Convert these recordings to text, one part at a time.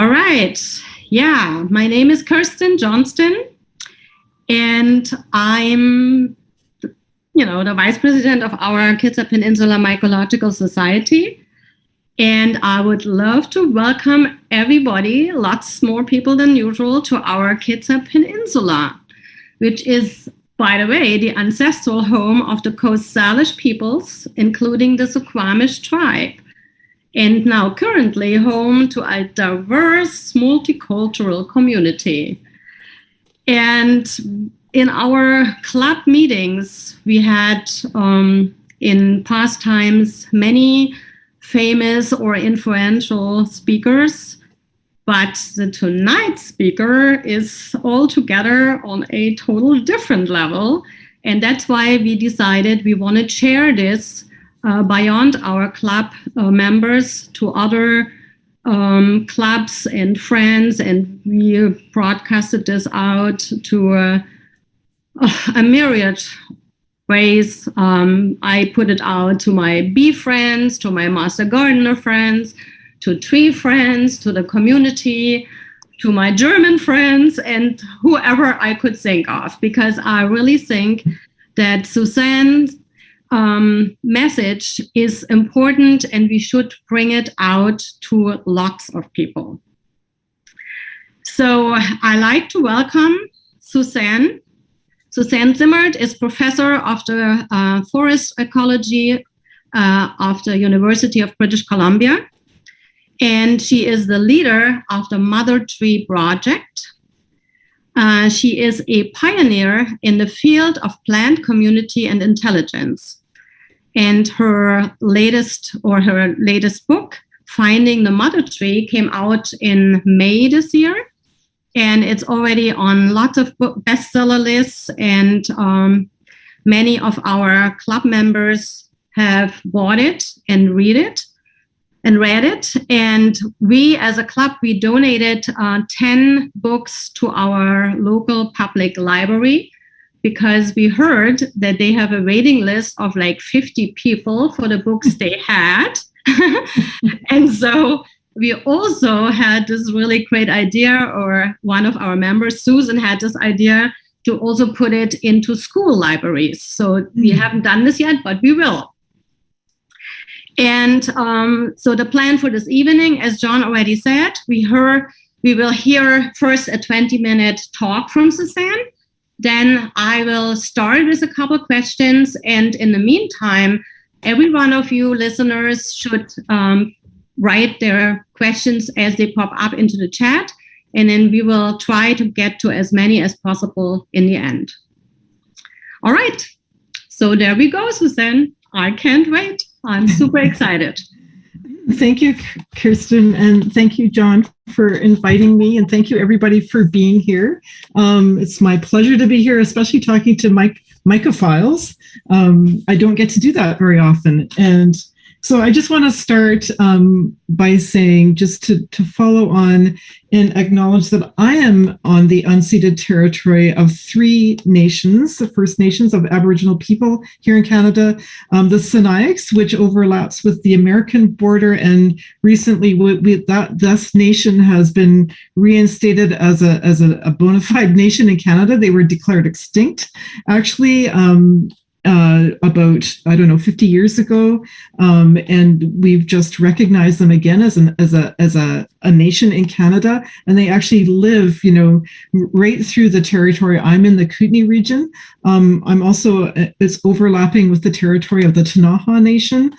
All right. Yeah, my name is Kirstin Johnston, and I'm, the vice president of our Kitsap Peninsula Mycological Society. And I would love to welcome everybody, lots more people than usual, to our Kitsap Peninsula, which is, by the way, the ancestral home of the Coast Salish peoples, including the Suquamish tribe, and now currently home to a diverse multicultural community. And in our club meetings, we had in past times many famous or influential speakers, but the tonight's speaker is altogether on a total different level. And that's why we decided we want to share this beyond our club members to other clubs and friends. And we broadcasted this out to a myriad ways. I put it out to my bee friends, to my master gardener friends, to tree friends, to the community, to my German friends, and whoever I could think of, because I really think that Suzanne's message is important and we should bring it out to lots of people. So I like to welcome Suzanne. Suzanne Simard is professor of the forest ecology of the University of British Columbia. And she is the leader of the Mother Tree Project. She is a pioneer in the field of plant community and intelligence. And her latest book, Finding the Mother Tree, came out in May this year. And it's already on lots of bestseller lists, and many of our club members have bought it and read it. And we, as a club, we donated 10 books to our local public library because we heard that they have a waiting list of like 50 people for the books they had. And so we also had this really great idea, or one of our members, Susan, had this idea to also put it into school libraries. So we haven't done this yet, but we will. And so the plan for this evening, as John already said, we will hear first a 20-minute talk from Suzanne. Then I will start with a couple of questions. And in the meantime, every one of you listeners should write their questions as they pop up into the chat. And then we will try to get to as many as possible in the end. All right. So there we go, Suzanne. I can't wait. I'm super excited. Thank you, Kirstin, and thank you, John, for inviting me, and thank you, everybody, for being here. It's my pleasure to be here, especially talking to mycophiles. I don't get to do that very often, and so I just want to start by saying, just to follow on and acknowledge that I am on the unceded territory of 3 nations, the First Nations of Aboriginal people here in Canada, the Sinixt, which overlaps with the American border, and recently this nation has been reinstated as a bona fide nation in Canada. They were declared extinct, actually, about 50 years ago, and we've just recognized them again as a nation in Canada, and they actually live, right through the territory. I'm in the Kootenay region. I'm also, it's overlapping with the territory of the Ktunaxa Nation,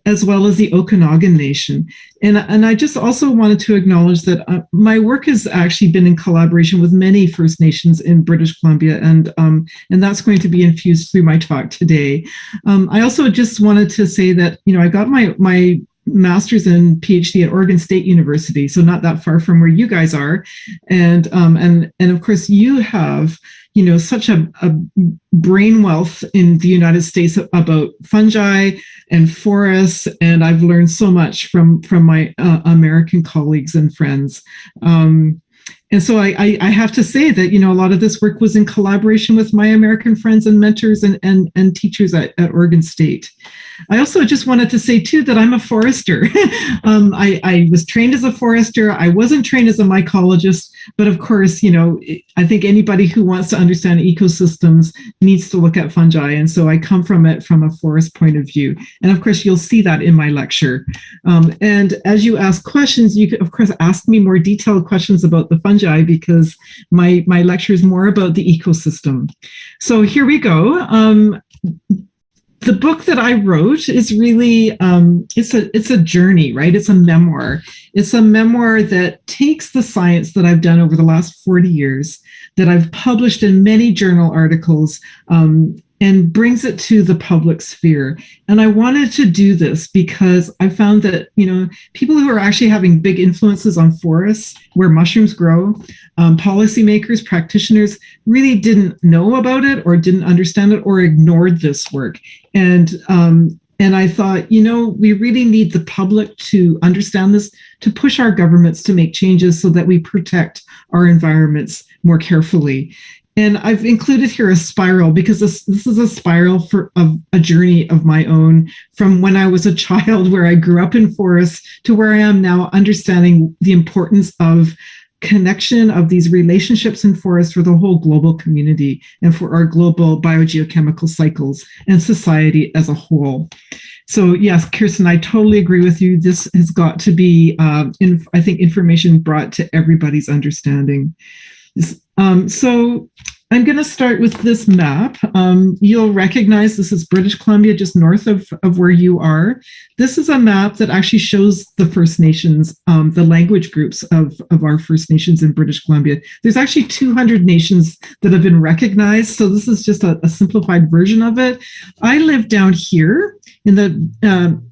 as well as the Okanagan Nation. And I just also wanted to acknowledge that my work has actually been in collaboration with many First Nations in British Columbia, and that's going to be infused through my talk today. I also just wanted to say that, I got my master's and PhD at Oregon State University, so not that far from where you guys are, and of course you have such a brain wealth in the United States about fungi and forests, and I've learned so much from my American colleagues and friends. And so I have to say that, a lot of this work was in collaboration with my American friends and mentors and teachers at Oregon State. I also just wanted to say, too, that I'm a forester. I was trained as a forester. I wasn't trained as a mycologist. But of course, I think anybody who wants to understand ecosystems needs to look at fungi. And so I come from it from a forest point of view. And of course, you'll see that in my lecture. And as you ask questions, you could, of course, ask me more detailed questions about the fungi, because my lecture is more about the ecosystem. So here we go. The book that I wrote is really, it's a journey, right? It's a memoir. It's a memoir that takes the science that I've done over the last 40 years, that I've published in many journal articles, and brings it to the public sphere. And I wanted to do this because I found that, people who are actually having big influences on forests where mushrooms grow, policymakers, practitioners really didn't know about it or didn't understand it or ignored this work. And I thought, we really need the public to understand this, to push our governments to make changes so that we protect our environments more carefully. And I've included here a spiral because this is a spiral of a journey of my own from when I was a child, where I grew up in forests, to where I am now, understanding the importance of connection of these relationships in forests for the whole global community and for our global biogeochemical cycles and society as a whole. So yes, Kirstin, I totally agree with you. This has got to be, I think, information brought to everybody's understanding. So I'm going to start with this map. You'll recognize this is British Columbia, just north of where you are. This is a map that actually shows the First Nations, the language groups of our First Nations in British Columbia. There's actually 200 nations that have been recognized, so this is just a simplified version of it. I live down here in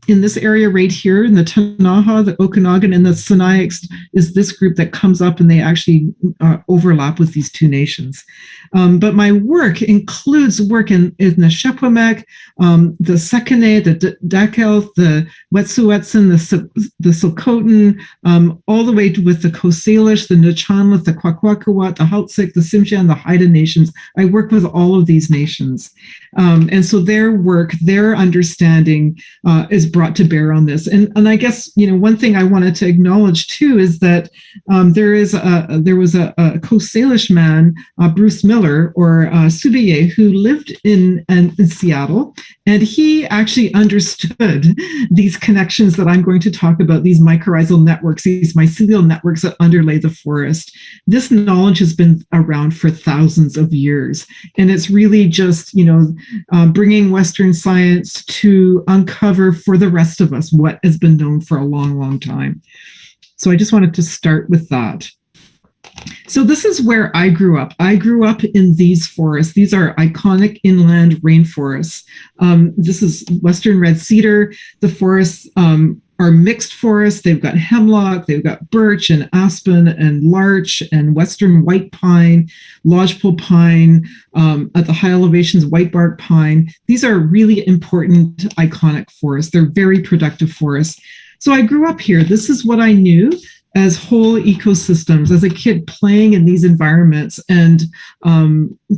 this area right here, in the Tanaha, the Okanagan, and the Sinixt is this group that comes up, and they actually overlap with these two nations. But my work includes work in the Shepamek, the Sekene, the Dakel, the Wet'suwet'en, the Sokotan, all the way with the Coast Salish, the Nuu-chah-nulth, the Kwakwaka'wakw, the Haltsik, the Tsimshian, the Haida nations. I work with all of these nations. And so their work, their understanding is brought to bear on this. And I guess, one thing I wanted to acknowledge too is that there was a Coast Salish man, Bruce Miller, or Subiye, who lived in Seattle, and he actually understood these connections that I'm going to talk about, these mycorrhizal networks, these mycelial networks that underlay the forest. This knowledge has been around for thousands of years, and it's really just, bringing Western science to uncover for the rest of us what has been known for a long, long time. So I just wanted to start with that. So this is where I grew up. I grew up in these forests. These are iconic inland rainforests. This is Western red cedar. The forests are mixed forests. They've got hemlock, they've got birch and aspen and larch and western white pine, lodgepole pine, at the high elevations, white bark pine. These are really important, iconic forests. They're very productive forests. So I grew up here. This is what I knew as whole ecosystems, as a kid playing in these environments and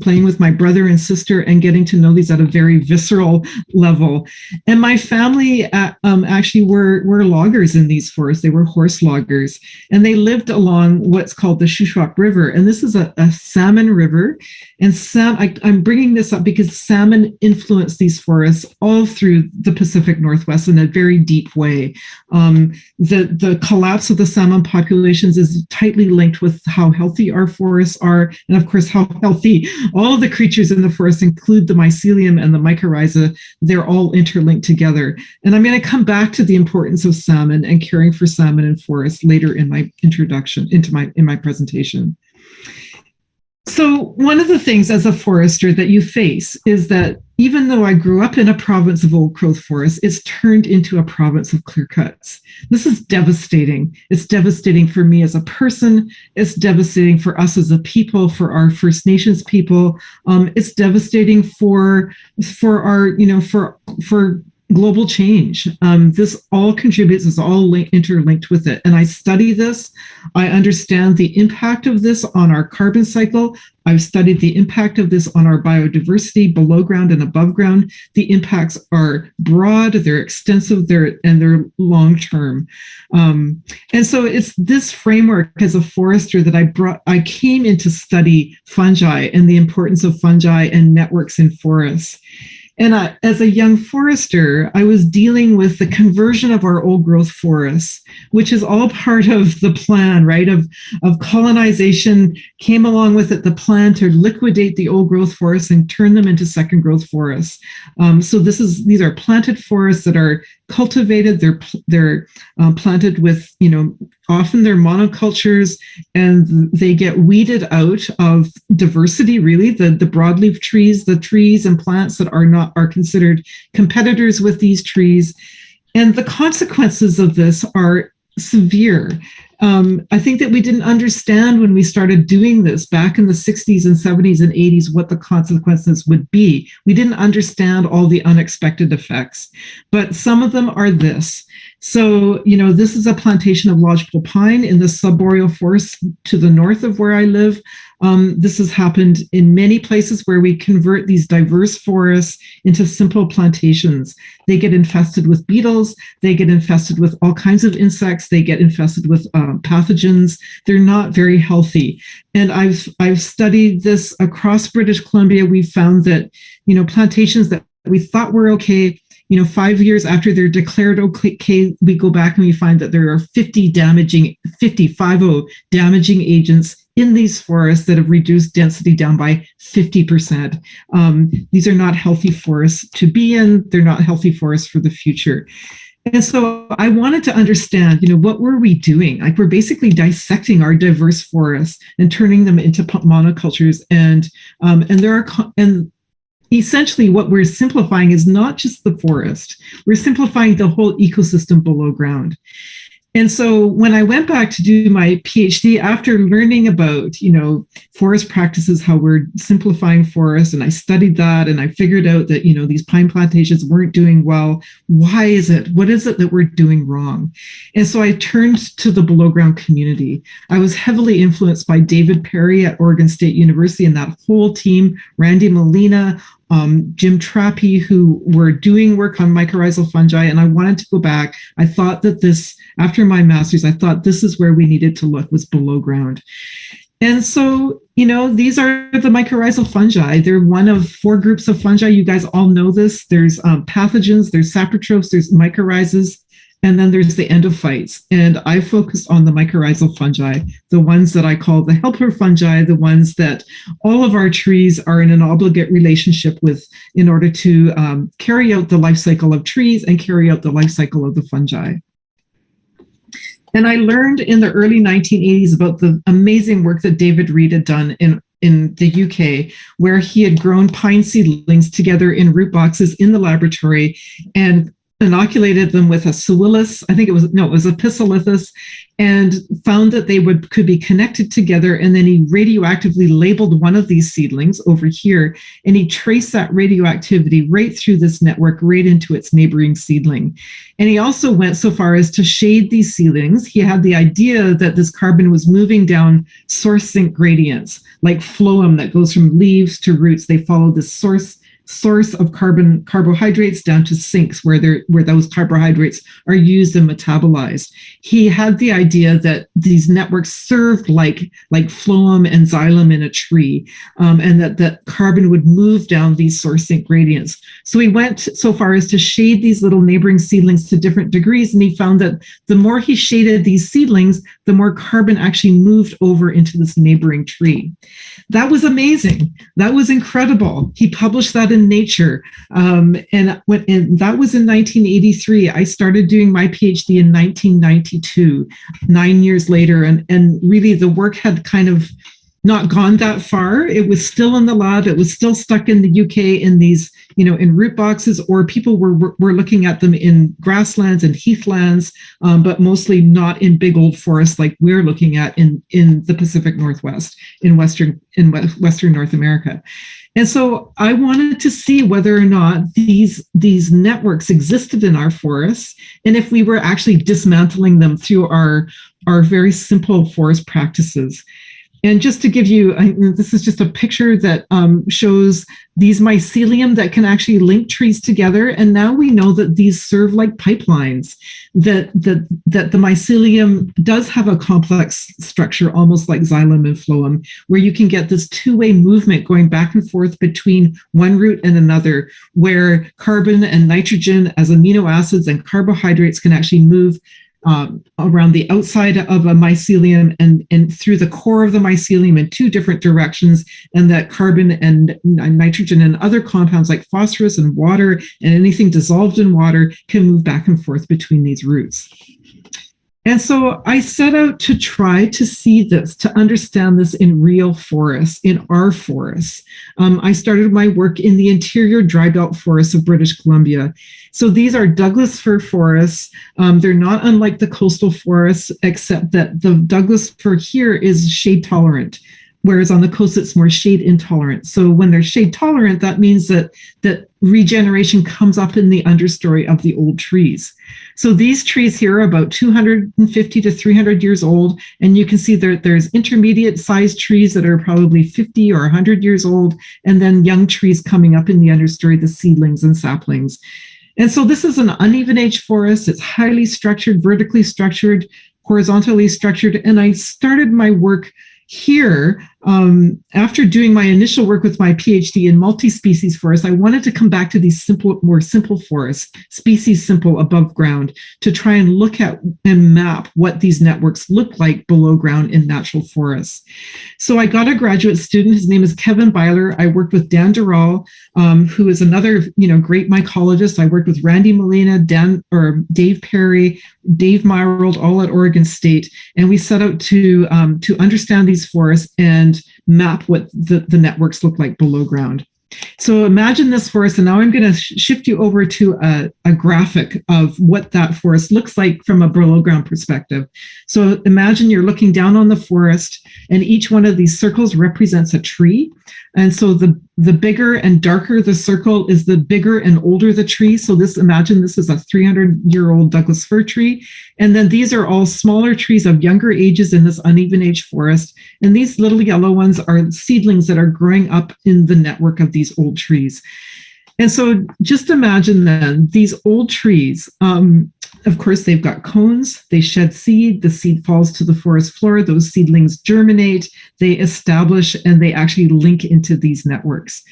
playing with my brother and sister and getting to know these at a very visceral level. And my family actually were loggers in these forests. They were horse loggers, and they lived along what's called the Shuswap River. And this is a salmon river. And I'm bringing this up because salmon influenced these forests all through the Pacific Northwest in a very deep way. The collapse of the salmon populations is tightly linked with how healthy our forests are, and of course how healthy all of the creatures in the forest, include the mycelium and the mycorrhiza. They're all interlinked together. And I'm going to come back to the importance of salmon and caring for salmon in forests later in my introduction, in my presentation. So one of the things as a forester that you face is that even though I grew up in a province of old growth forests, it's turned into a province of clear cuts. This is devastating. It's devastating for me as a person. It's devastating for us as a people, for our First Nations people. It's devastating for our, for global change. This all contributes, it's all interlinked with it. And I study this. I understand the impact of this on our carbon cycle. I've studied the impact of this on our biodiversity below ground and above ground. The impacts are broad, they're extensive, they're long-term. And so it's this framework as a forester that I came in to study fungi and the importance of fungi and networks in forests. And as a young forester, I was dealing with the conversion of our old growth forests, which is all part of the plan, right? Of colonization came along with it, the plan to liquidate the old growth forests and turn them into second growth forests. So these are planted forests that are cultivated. They're planted with, often they're monocultures, and they get weeded out of diversity, really, the broadleaf trees, the trees and plants that are considered competitors with these trees. And the consequences of this are severe. I think that we didn't understand when we started doing this back in the 60s and 70s and 80s what the consequences would be. We didn't understand all the unexpected effects, but some of them are this. So, this is a plantation of lodgepole pine in the subboreal forest to the north of where I live. This has happened in many places where we convert these diverse forests into simple plantations. They get infested with beetles. They get infested with all kinds of insects. They get infested with pathogens. They're not very healthy. And I've studied this across British Columbia. We found that, plantations that we thought were okay, 5 years after they're declared okay, we go back and we find that there are 50 damaging agents in these forests that have reduced density down by 50%. These are not healthy forests to be in. They're not healthy forests for the future. And so I wanted to understand, what were we doing? Like, we're basically dissecting our diverse forests and turning them into monocultures. And essentially what we're simplifying is not just the forest. We're simplifying the whole ecosystem below ground. And so when I went back to do my PhD, after learning about, forest practices, how we're simplifying forests, and I studied that, and I figured out that, these pine plantations weren't doing well. Why is it? What is it that we're doing wrong? And so I turned to the below ground community. I was heavily influenced by David Perry at Oregon State University and that whole team, Randy Molina, Jim Trappy, who were doing work on mycorrhizal fungi. And I wanted to go back. I thought that after my master's, I thought this is where we needed to look, was below ground. And so, these are the mycorrhizal fungi. They're one of 4 groups of fungi. You guys all know this. There's pathogens, there's saprotrophs, there's mycorrhizas, and then there's the endophytes. And I focused on the mycorrhizal fungi, the ones that I call the helper fungi, the ones that all of our trees are in an obligate relationship with in order to carry out the life cycle of trees and carry out the life cycle of the fungi. And I learned in the early 1980s about the amazing work that David Reed had done in the UK, where he had grown pine seedlings together in root boxes in the laboratory and inoculated them with a psilithus, it was a Pisolithus, and found that they could be connected together. And then he radioactively labeled one of these seedlings over here, and he traced that radioactivity right through this network, right into its neighboring seedling. And he also went so far as to shade these seedlings. He had the idea that this carbon was moving down source sink gradients, like phloem that goes from leaves to roots. They follow this source of carbohydrates down to sinks where those carbohydrates are used and metabolized. He had the idea that these networks served like phloem and xylem in a tree, and that carbon would move down these source sink gradients. So he went so far as to shade these little neighboring seedlings to different degrees, and he found that the more he shaded these seedlings, the more carbon actually moved over into this neighboring tree. That was amazing. That was incredible. He published that in Nature. And that was in 1983. I started doing my PhD in 1992, 9 years later. And really the work had kind of not gone that far. It was still in the lab. It was still stuck in the UK in these, in root boxes, or people were looking at them in grasslands and heathlands, but mostly not in big old forests like we're looking at in the Pacific Northwest, in Western North America. And so I wanted to see whether or not these networks existed in our forests, and if we were actually dismantling them through our very simple forest practices. And just to give you, this is just a picture that shows these mycelium that can actually link trees together. And now we know that these serve like pipelines, that the mycelium does have a complex structure, almost like xylem and phloem, where you can get this two-way movement going back and forth between one root and another, where carbon and nitrogen as amino acids and carbohydrates can actually move around the outside of a mycelium and through the core of the mycelium in two different directions, and that carbon and nitrogen and other compounds like phosphorus and water and anything dissolved in water can move back and forth between these roots. And so I set out to try to see this, to understand this in real forests, in our forests. I started my work in the interior dry belt forests of British Columbia. So these are Douglas fir forests. They're not unlike the coastal forests, except that the Douglas fir here is shade tolerant, whereas on the coast it's more shade intolerant. So when they're shade tolerant, that means that regeneration comes up in the understory of the old trees. So these trees here are about 250 to 300 years old, and you can see there's intermediate sized trees that are probably 50 or 100 years old, and then young trees coming up in the understory, the seedlings and saplings. And so this is an uneven age forest. It's highly structured, vertically structured, horizontally structured, and I started my work here, after doing my initial work with my PhD in multi-species forests, I wanted to come back to these more simple forests, species simple above ground, to try and look at and map what these networks look like below ground in natural forests. So I got a graduate student. His name is Kevin Byler. I worked with Dan Durrell, who is another great mycologist. I worked with Randy Molina, Dave Perry, Dave Myrold, all at Oregon State, and we set out to understand these forests and map what the networks look like below ground. So imagine this forest, and now I'm going to shift you over to a graphic of what that forest looks like from a below ground perspective. So imagine you're looking down on the forest, and each one of these circles represents a tree. And so the bigger and darker the circle is, the bigger and older the tree. So imagine this is a 300-year-old Douglas fir tree. And then these are all smaller trees of younger ages in this uneven age forest. And these little yellow ones are seedlings that are growing up in the network of these old trees. And so just imagine then these old trees, of course, they've got cones, they shed seed, the seed falls to the forest floor, those seedlings germinate, they establish, and they actually link into these networks.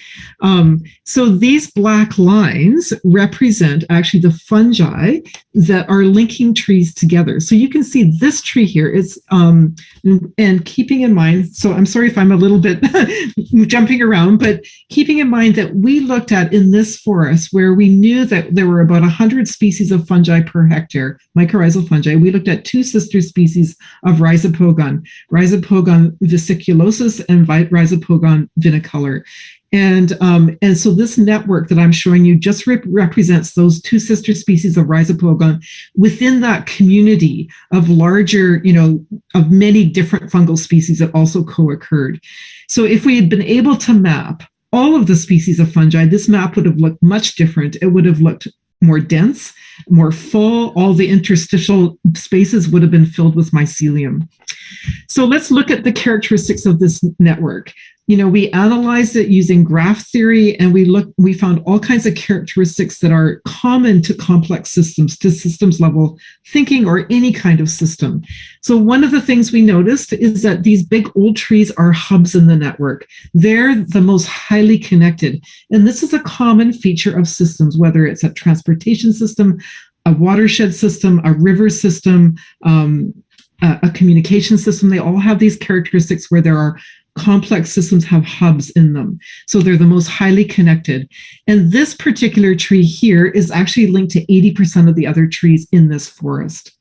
So these black lines represent actually the fungi that are linking trees together. So you can see this tree here is, and keeping in mind, so I'm sorry if I'm a little bit jumping around, but keeping in mind that we looked at in this forest where we knew that there were about 100 species of fungi per hectare, mycorrhizal fungi, we looked at two sister species of Rhizopogon vesiculosus and Rhizopogon vinicolor. And so this network that I'm showing you just represents those two sister species of Rhizopogon within that community of larger, of many different fungal species that also co-occurred. So if we had been able to map all of the species of fungi, this map would have looked much different. It would have looked more dense, more full. All the interstitial spaces would have been filled with mycelium. So let's look at the characteristics of this network. We analyzed it using graph theory, and we found all kinds of characteristics that are common to complex systems, to systems level thinking or any kind of system. So one of the things we noticed is that these big old trees are hubs in the network. They're the most highly connected. And this is a common feature of systems, whether it's a transportation system, a watershed system, a river system, a communication system. They all have these characteristics where there are complex systems have hubs in them. So they're the most highly connected. And this particular tree here is actually linked to 80% of the other trees in this forest.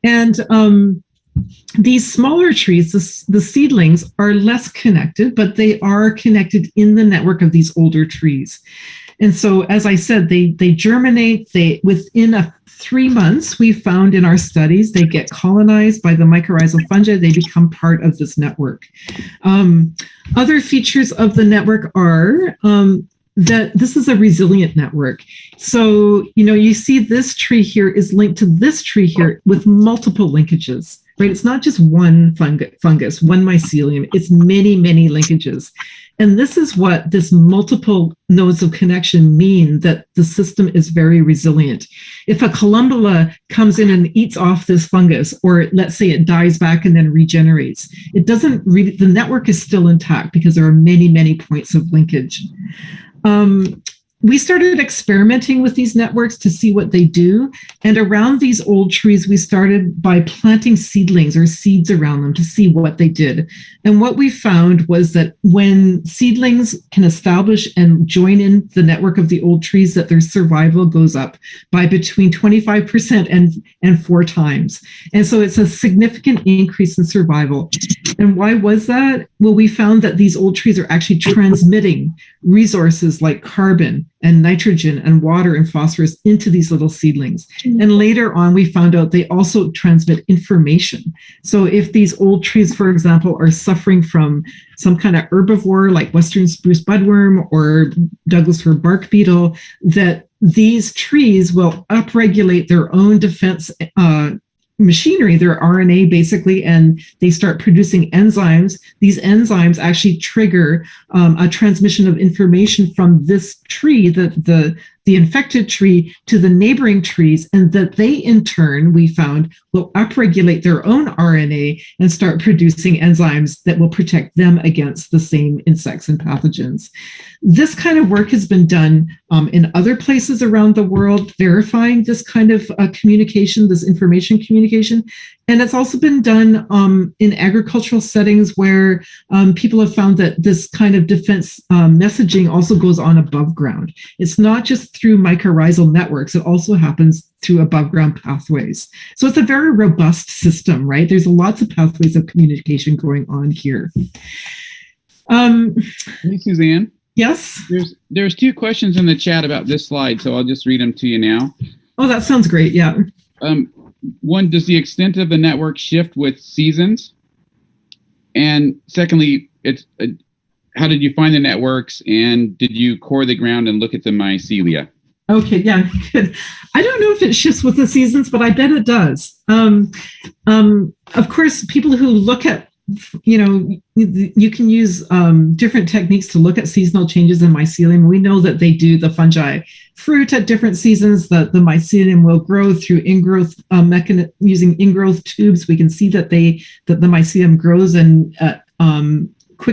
And these smaller trees, the seedlings, are less connected, but they are connected in the network of these older trees. And so, as I said, they germinate. Within 3 months, we found in our studies, they get colonized by the mycorrhizal fungi. They become part of this network. Other features of the network are that this is a resilient network. So, you see this tree here is linked to this tree here with multiple linkages, right? It's not just one fungus, one mycelium. It's many, many linkages. And this is what this multiple nodes of connection mean, that the system is very resilient. If a columbella comes in and eats off this fungus, or let's say it dies back and then regenerates, the network is still intact because there are many, many points of linkage. We started experimenting with these networks to see what they do. And around these old trees, we started by planting seedlings or seeds around them to see what they did. And what we found was that when seedlings can establish and join in the network of the old trees, that their survival goes up by between 25% and 4 times. And so it's a significant increase in survival. And why was that? Well, we found that these old trees are actually transmitting resources like carbon and nitrogen and water and phosphorus into these little seedlings. And later on, we found out they also transmit information. So if these old trees, for example, are suffering from some kind of herbivore like western spruce budworm or Douglas fir bark beetle, that these trees will upregulate their own defense machinery, their RNA basically, and they start producing enzymes. These enzymes actually trigger a transmission of information from this tree, the infected tree, to the neighboring trees, and that they in turn, we found, will upregulate their own RNA and start producing enzymes that will protect them against the same insects and pathogens. This kind of work has been done in other places around the world, verifying this kind of communication, this information communication. And it's also been done in agricultural settings where people have found that this kind of defense messaging also goes on above ground. It's not just through mycorrhizal networks, it also happens through above ground pathways. So it's a very robust system, right? There's lots of pathways of communication going on here. Hey, Suzanne. Yes? There's 2 questions in the chat about this slide, so I'll just read them to you now. Oh, that sounds great, yeah. One, does the extent of the network shift with seasons? And secondly, how did you find the networks, and did you core the ground and look at the mycelia? Okay, yeah, good. I don't know if it shifts with the seasons, but I bet it does. Of course, people who look at, you can use different techniques to look at seasonal changes in mycelium. We know that they do. The fungi fruit at different seasons. The mycelium will grow through ingrowth using ingrowth tubes. We can see that the mycelium grows and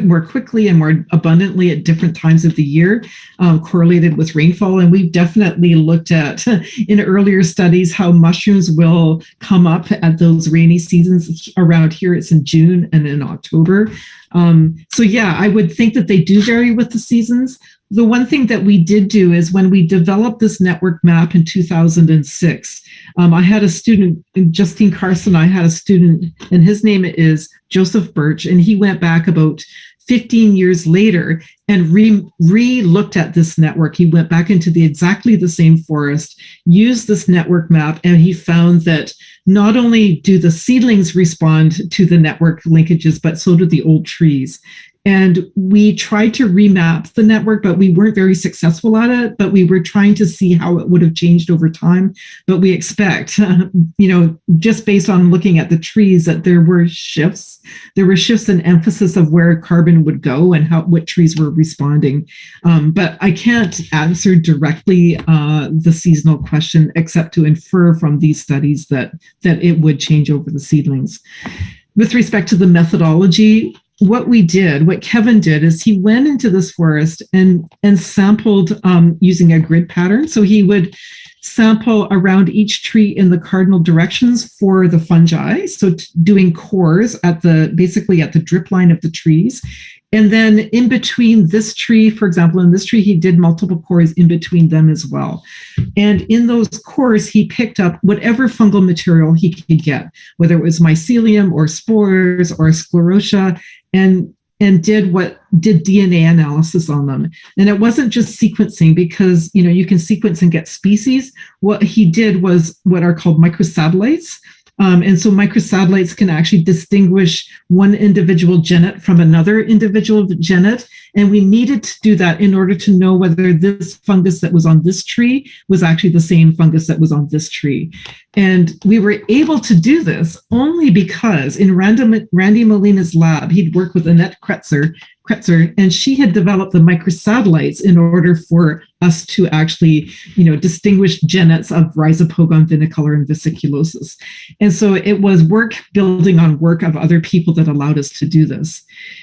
more quickly and more abundantly at different times of the year, correlated with rainfall. And we've definitely looked at in earlier studies how mushrooms will come up at those rainy seasons. Around here, it's in June and in October. So yeah, I would think that they do vary with the seasons. The one thing that we did do is when we developed this network map in 2006, I had a student, Justine Carson, I had a student, and his name is Joseph Birch, and he went back about 15 years later and re-looked at this network. He went back into exactly the same forest, used this network map, and he found that not only do the seedlings respond to the network linkages, but so do the old trees. And we tried to remap the network, but we weren't very successful at it. But we were trying to see how it would have changed over time. But we expect, just based on looking at the trees, that there were shifts. There were shifts in emphasis of where carbon would go and what trees were responding. But I can't answer directly the seasonal question, except to infer from these studies that it would change over the seedlings. With respect to the methodology, what Kevin did is he went into this forest and sampled using a grid pattern. So he would sample around each tree in the cardinal directions for the fungi. So doing cores basically at the drip line of the trees. And then in between this tree, for example, in this tree, he did multiple cores in between them as well. And in those cores, he picked up whatever fungal material he could get, whether it was mycelium or spores or sclerotia. And did DNA analysis on them. And it wasn't just sequencing, because you can sequence and get species. What he did was what are called microsatellites. And so microsatellites can actually distinguish one individual genet from another individual genet. And we needed to do that in order to know whether this fungus that was on this tree was actually the same fungus that was on this tree. And we were able to do this only because in Randy Molina's lab, he'd worked with Annette Kretzer, and she had developed the microsatellites in order for us to actually, distinguish genets of Rhizopogon vinicolor and vesiculosis. And so it was work building on work of other people that allowed us to do this.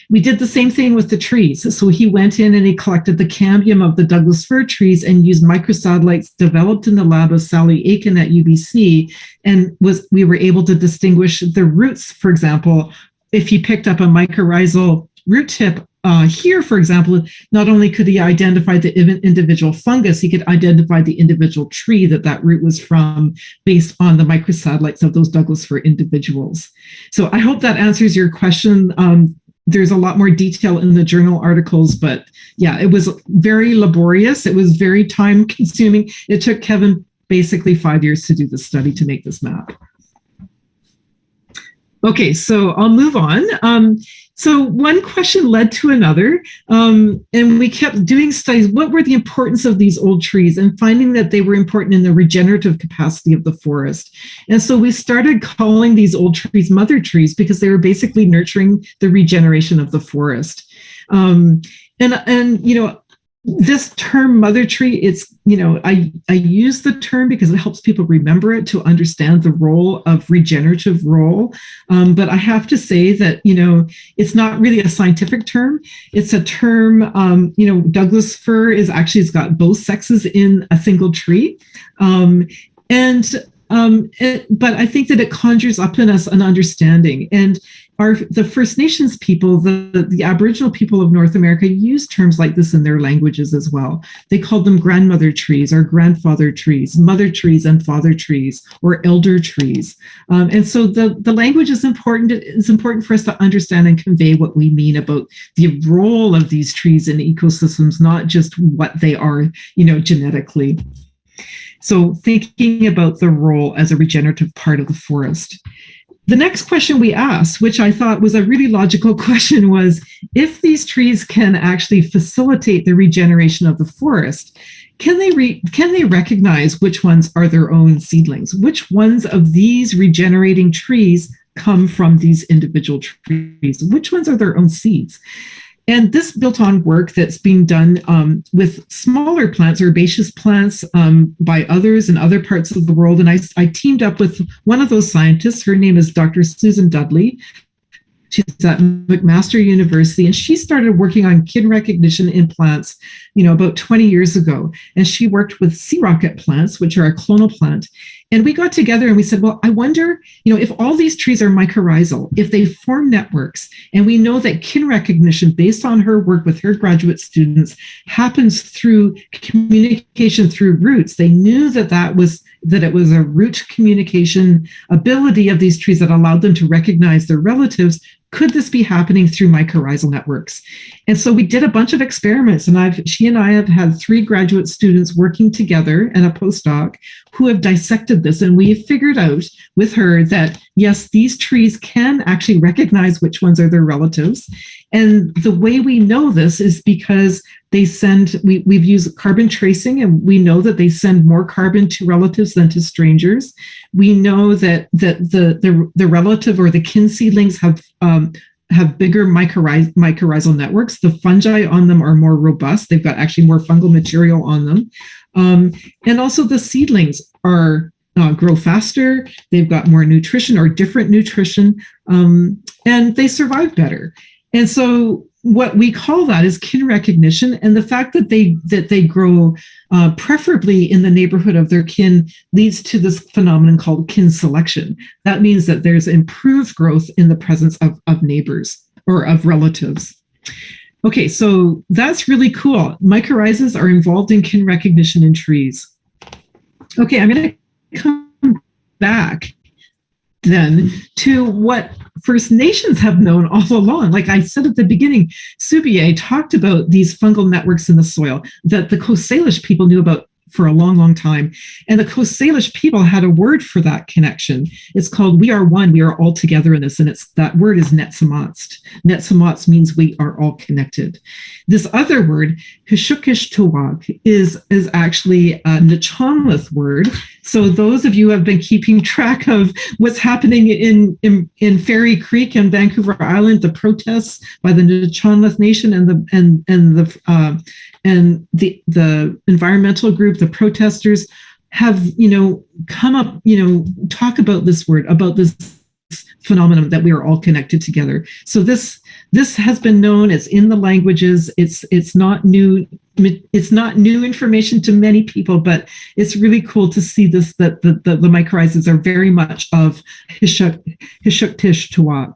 We did the same thing with the trees. So he went in and he collected the cambium of the Douglas fir trees and used microsatellites developed in the lab of Sally Aiken at UBC. And we were able to distinguish the roots, for example. If he picked up a mycorrhizal root tip here, for example, not only could he identify the individual fungus, he could identify the individual tree that root was from based on the microsatellites of those Douglas fir individuals. So I hope that answers your question. There's a lot more detail in the journal articles, but yeah, it was very laborious. It was very time consuming. It took Kevin basically 5 years to do this study to make this map. Okay, so I'll move on. So one question led to another, and we kept doing studies. What were the importance of these old trees, and finding that they were important in the regenerative capacity of the forest. And so we started calling these old trees mother trees because they were basically nurturing the regeneration of the forest. This term mother tree, it's, I use the term because it helps people remember it, to understand the role of regenerative role. But I have to say that, it's not really a scientific term. It's a term, Douglas fir it's got both sexes in a single tree. But I think that it conjures up in us an understanding. And the First Nations people, the Aboriginal people of North America, use terms like this in their languages as well. They called them grandmother trees or grandfather trees, mother trees and father trees, or elder trees. And so the language is important. It's important for us to understand and convey what we mean about the role of these trees in ecosystems, not just what they are, genetically. So thinking about the role as a regenerative part of the forest. The next question we asked, which I thought was a really logical question, was if these trees can actually facilitate the regeneration of the forest, can they recognize which ones are their own seedlings? Which ones of these regenerating trees come from these individual trees? Which ones are their own seeds? And this built on work that's being done with smaller plants, herbaceous plants, by others in other parts of the world. And I teamed up with one of those scientists. Her name is Dr. Susan Dudley. She's at McMaster University, and she started working on kin recognition in plants, about 20 years ago. And she worked with sea rocket plants, which are a clonal plant. And we got together and we said, well, I wonder, if all these trees are mycorrhizal, if they form networks, and we know that kin recognition, based on her work with her graduate students, happens through communication through roots. They knew that it was a root communication ability of these trees that allowed them to recognize their relatives. Could this be happening through mycorrhizal networks? And so we did a bunch of experiments, and she and I have had 3 graduate students working together and a postdoc who have dissected this. And we figured out with her that, yes, these trees can actually recognize which ones are their relatives. And the way we know this is because we've used carbon tracing, and we know that they send more carbon to relatives than to strangers. We know that the relative or the kin seedlings have bigger mycorrhizal networks. The fungi on them are more robust. They've got actually more fungal material on them. And also the seedlings grow faster. They've got more nutrition or different nutrition, and they survive better. And so what we call that is kin recognition, and the fact that they grow preferably in the neighborhood of their kin leads to this phenomenon called kin selection. That means that there's improved growth in the presence of neighbors or of relatives. Okay, so that's really cool. Mycorrhizas are involved in kin recognition in trees. Okay, I'm going to come back then to what First Nations have known all along. Like I said at the beginning, Subier talked about these fungal networks in the soil that the Coast Salish people knew about for a long, long time. And the Coast Salish people had a word for that connection. It's called "we are one, we are all together in this." And it's that word is Netsamatst. Netsamatst means we are all connected. This other word, Hishukishtawak, is actually a Nchonlith word. So those of you who have been keeping track of what's happening in Fairy Creek and Vancouver Island, the protests by the Nchonlith Nation and the environmental group, the protesters have, come up, talk about this word, about this phenomenon that we are all connected together. So this has been known. It's in the languages. It's not new. It's not new information to many people, but it's really cool to see this, that the mycorrhizas are very much of Hishuktishtawak.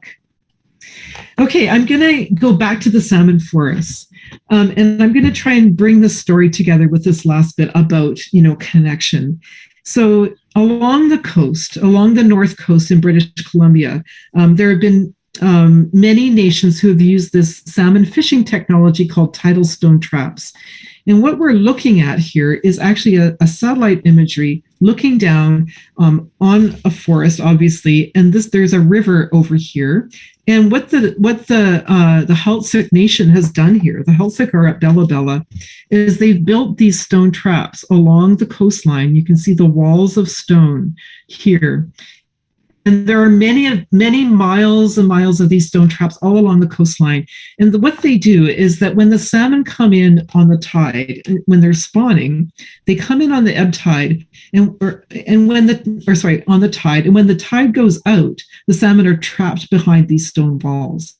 Okay, I'm going to go back to the salmon forests. And I'm going to try and bring the story together with this last bit about, connection. So along the coast, along the north coast in British Columbia, there have been many nations who have used this salmon fishing technology called tidal stone traps. And what we're looking at here is actually a satellite imagery looking down on a forest, obviously, and there's a river over here. And what the Haltsuk Nation has done here, the Haltsuk are at Bella Bella, is they've built these stone traps along the coastline. You can see the walls of stone here. And there are many miles and miles of these stone traps all along the coastline. And what they do is that when the salmon come in on the tide, when they're spawning, they come in on the ebb tide, on the tide. And when the tide goes out, the salmon are trapped behind these stone walls.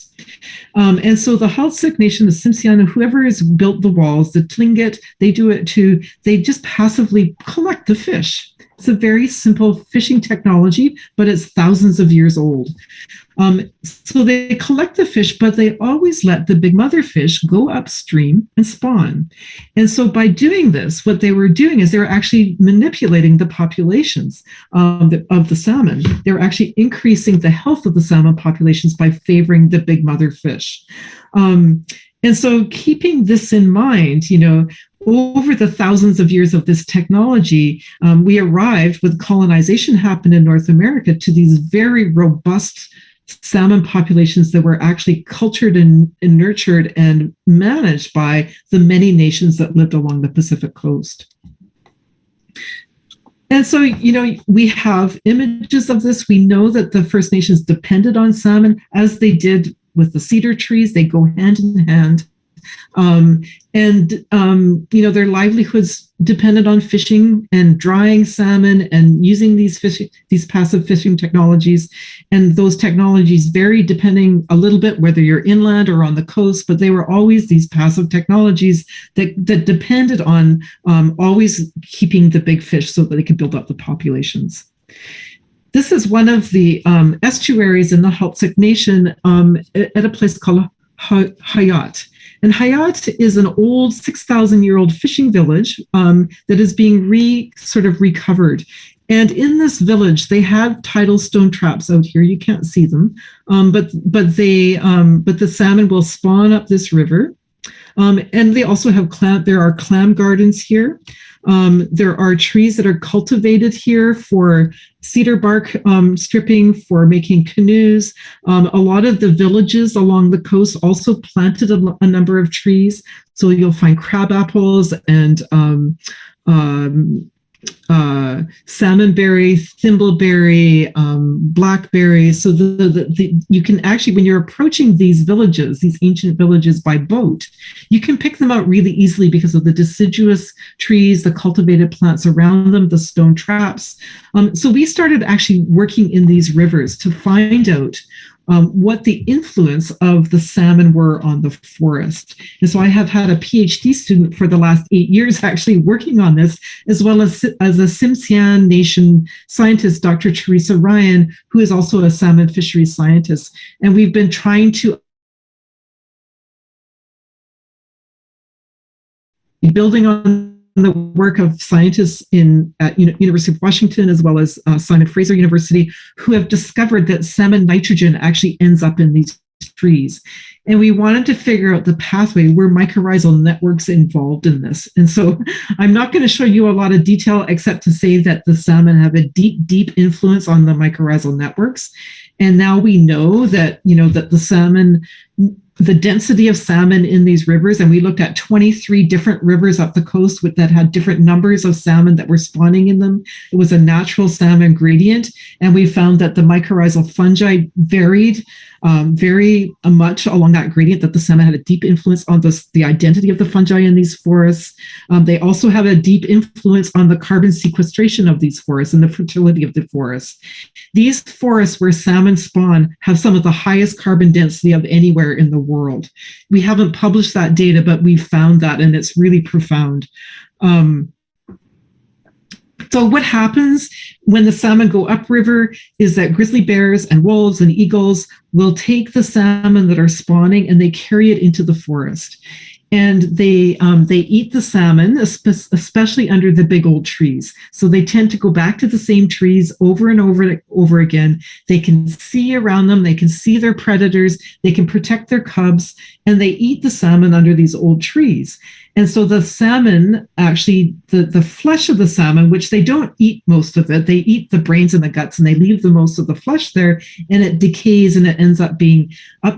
And so the Haltsuk Nation, the Tsimshian, whoever has built the walls, the Tlingit, they just passively collect the fish. It's a very simple fishing technology, but it's thousands of years old. So they collect the fish, but they always let the big mother fish go upstream and spawn. And so by doing this, what they were doing is they were actually manipulating the populations of the salmon. They were actually increasing the health of the salmon populations by favoring the big mother fish. And so keeping this in mind, over the thousands of years of this technology, we arrived, with colonization happened in North America, to these very robust salmon populations that were actually cultured and nurtured and managed by the many nations that lived along the Pacific coast. And so, we have images of this. We know that the First Nations depended on salmon, as they did with the cedar trees. They go hand in hand. Their livelihoods depended on fishing and drying salmon and using these passive fishing technologies. And those technologies vary depending a little bit whether you're inland or on the coast, but they were always these passive technologies that depended on always keeping the big fish so that they could build up the populations. This is one of the estuaries in the Haltsuk Nation at a place called Hayat. And Hayat is an old 6,000-year-old fishing village that is being recovered. And in this village, they have tidal stone traps out here. You can't see them, but the salmon will spawn up this river. And they also have there are clam gardens here. There are trees that are cultivated here for cedar bark stripping, for making canoes. A lot of the villages along the coast also planted a number of trees. So you'll find crab apples and salmonberry, thimbleberry, blackberry. So you can actually, when you're approaching these villages, these ancient villages by boat, you can pick them out really easily because of the deciduous trees, the cultivated plants around them, the stone traps. So we started actually working in these rivers to find out what the influence of the salmon were on the forest. And so I have had a PhD student for the last 8 years actually working on this, as well as a Tsimshian Nation scientist, Dr. Teresa Ryan, who is also a salmon fisheries scientist. And we've been trying to building on the work of scientists at University of Washington, as well as Simon Fraser University, who have discovered that salmon nitrogen actually ends up in these trees. And we wanted to figure out the pathway. Were mycorrhizal networks involved in this? And so I'm not going to show you a lot of detail, except to say that the salmon have a deep, deep influence on the mycorrhizal networks. And now we know that, that the density of salmon in these rivers, and we looked at 23 different rivers up the coast that had different numbers of salmon that were spawning in them. It was a natural salmon gradient. And we found that the mycorrhizal fungi varied very much along that gradient, that the salmon had a deep influence on the identity of the fungi in these forests. They also have a deep influence on the carbon sequestration of these forests and the fertility of the forests. These forests where salmon spawn have some of the highest carbon density of anywhere in the world. We haven't published that data, but we found that, and it's really profound. So what happens when the salmon go upriver is that grizzly bears and wolves and eagles will take the salmon that are spawning and they carry it into the forest. And they eat the salmon, especially under the big old trees. So they tend to go back to the same trees over and over again. They can see around them. They can see their predators. They can protect their cubs. And they eat the salmon under these old trees. And so the salmon, actually, the flesh of the salmon, which they don't eat most of it, they eat the brains and the guts, and they leave the most of the flesh there, and it decays, and it ends up being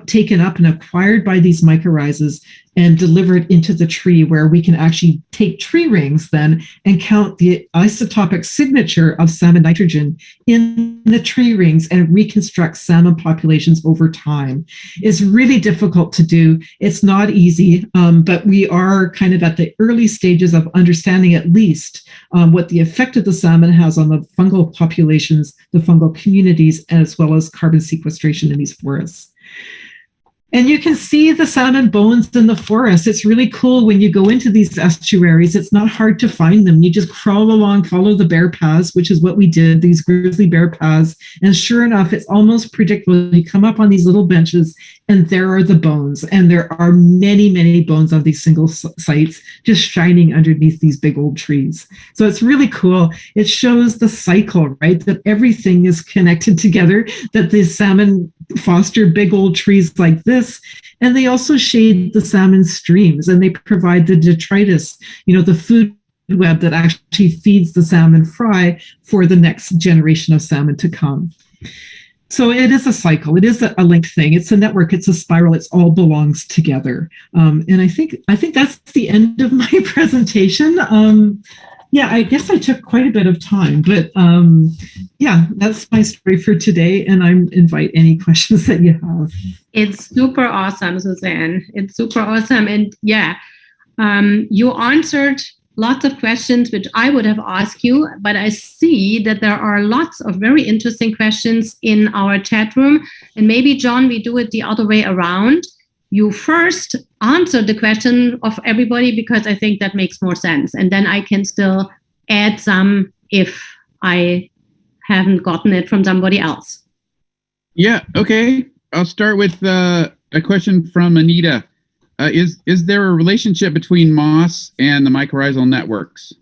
taken up and acquired by these mycorrhizas and delivered into the tree, where we can actually take tree rings then and count the isotopic signature of salmon nitrogen in the tree rings and reconstruct salmon populations over time. It's really difficult to do. It's not easy, but we are kind of at the early stages of understanding at least what the effect of the salmon has on the fungal populations, the fungal communities, as well as carbon sequestration in these forests. And you can see the salmon bones in the forest. It's really cool when you go into these estuaries. It's not hard to find them. You just crawl along, follow the bear paths, which is what we did, these grizzly bear paths. And sure enough, it's almost predictable. You come up on these little benches, and there are the bones. And there are many, many bones on these single sites just shining underneath these big old trees. So it's really cool. It shows the cycle, right? That everything is connected together, that the salmon foster big old trees like this. And they also shade the salmon streams, and they provide the detritus, the food web that actually feeds the salmon fry for the next generation of salmon to come. So it is a cycle. It is a linked thing. It's a network. It's a spiral. It all belongs together. And I think that's the end of my presentation. Yeah, I guess I took quite a bit of time, but yeah, that's my story for today. And I invite any questions that you have. It's super awesome, Suzanne. It's super awesome. And yeah, you answered lots of questions which I would have asked you, but I see that there are lots of very interesting questions in our chat room. And maybe, John, we do it the other way around. You first answer the question of everybody, because I think that makes more sense. And then I can still add some if I haven't gotten it from somebody else. Yeah, okay. I'll start with a question from Anita. Is there a relationship between moss and the mycorrhizal networks?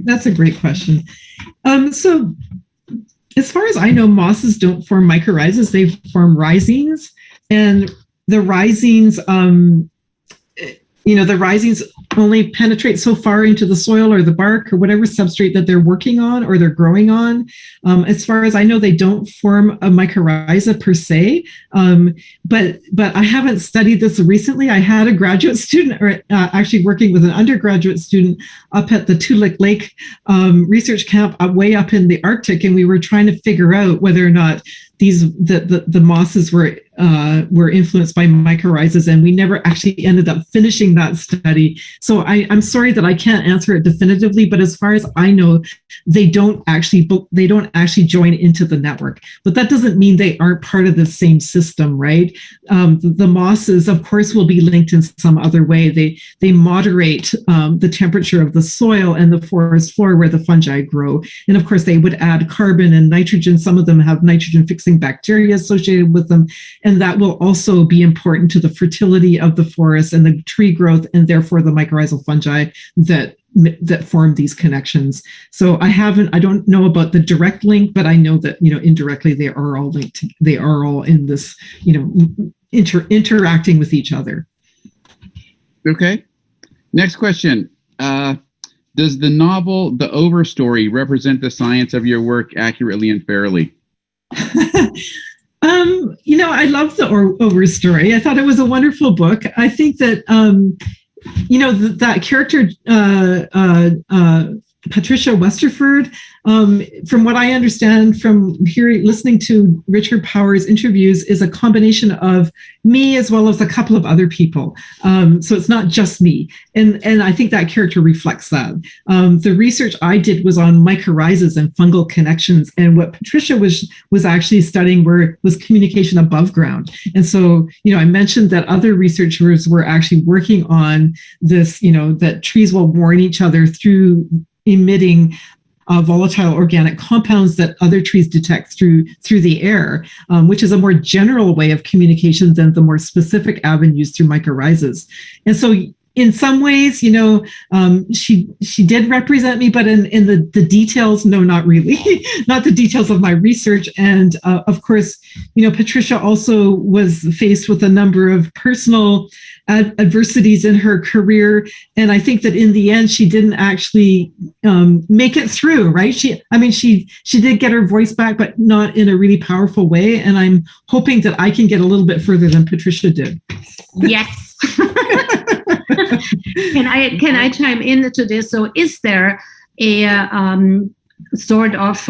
That's a great question. So as far as I know, mosses don't form mycorrhizas. They form rhizines, and the rhizines, the rhizines only penetrate so far into the soil or the bark or whatever substrate that they're working on or they're growing on. As far as I know, they don't form a mycorrhiza per se. But I haven't studied this recently. I had a graduate student, or actually working with an undergraduate student up at the Toolik Lake research camp way up in the Arctic, and we were trying to figure out whether or not the mosses were influenced by mycorrhizas, and we never actually ended up finishing that study. So I'm sorry that I can't answer it definitively, but as far as I know, they don't actually join into the network. But that doesn't mean they aren't part of the same system, right? The mosses, of course, will be linked in some other way. They moderate the temperature of the soil and the forest floor where the fungi grow, and of course they would add carbon and nitrogen. Some of them have nitrogen fixing bacteria associated with them, and that will also be important to the fertility of the forest and the tree growth, and therefore the mycorrhizal fungi that that form these connections. So I don't know about the direct link, but I know that, indirectly they are all linked. They are all in this, interacting with each other. Okay. Next question. Does the novel, The Overstory, represent the science of your work accurately and fairly? I love The Overstory. I thought it was a wonderful book. I think that, that character, Patricia Westerford, from what I understand from listening to Richard Powers' interviews, is a combination of me as well as a couple of other people. So it's not just me. And I think that character reflects that. The research I did was on mycorrhizas and fungal connections. And what Patricia was actually studying was communication above ground. And so, I mentioned that other researchers were actually working on this, that trees will warn each other through emitting volatile organic compounds that other trees detect through the air, which is a more general way of communication than the more specific avenues through mycorrhizas. And so in some ways, she did represent me, but in the details, no, not really, not the details of my research. And of course, Patricia also was faced with a number of personal adversities in her career. And I think that in the end, she didn't actually make it through, right? She did get her voice back, but not in a really powerful way. And I'm hoping that I can get a little bit further than Patricia did. Yes. Can I chime into this? So is there a sort of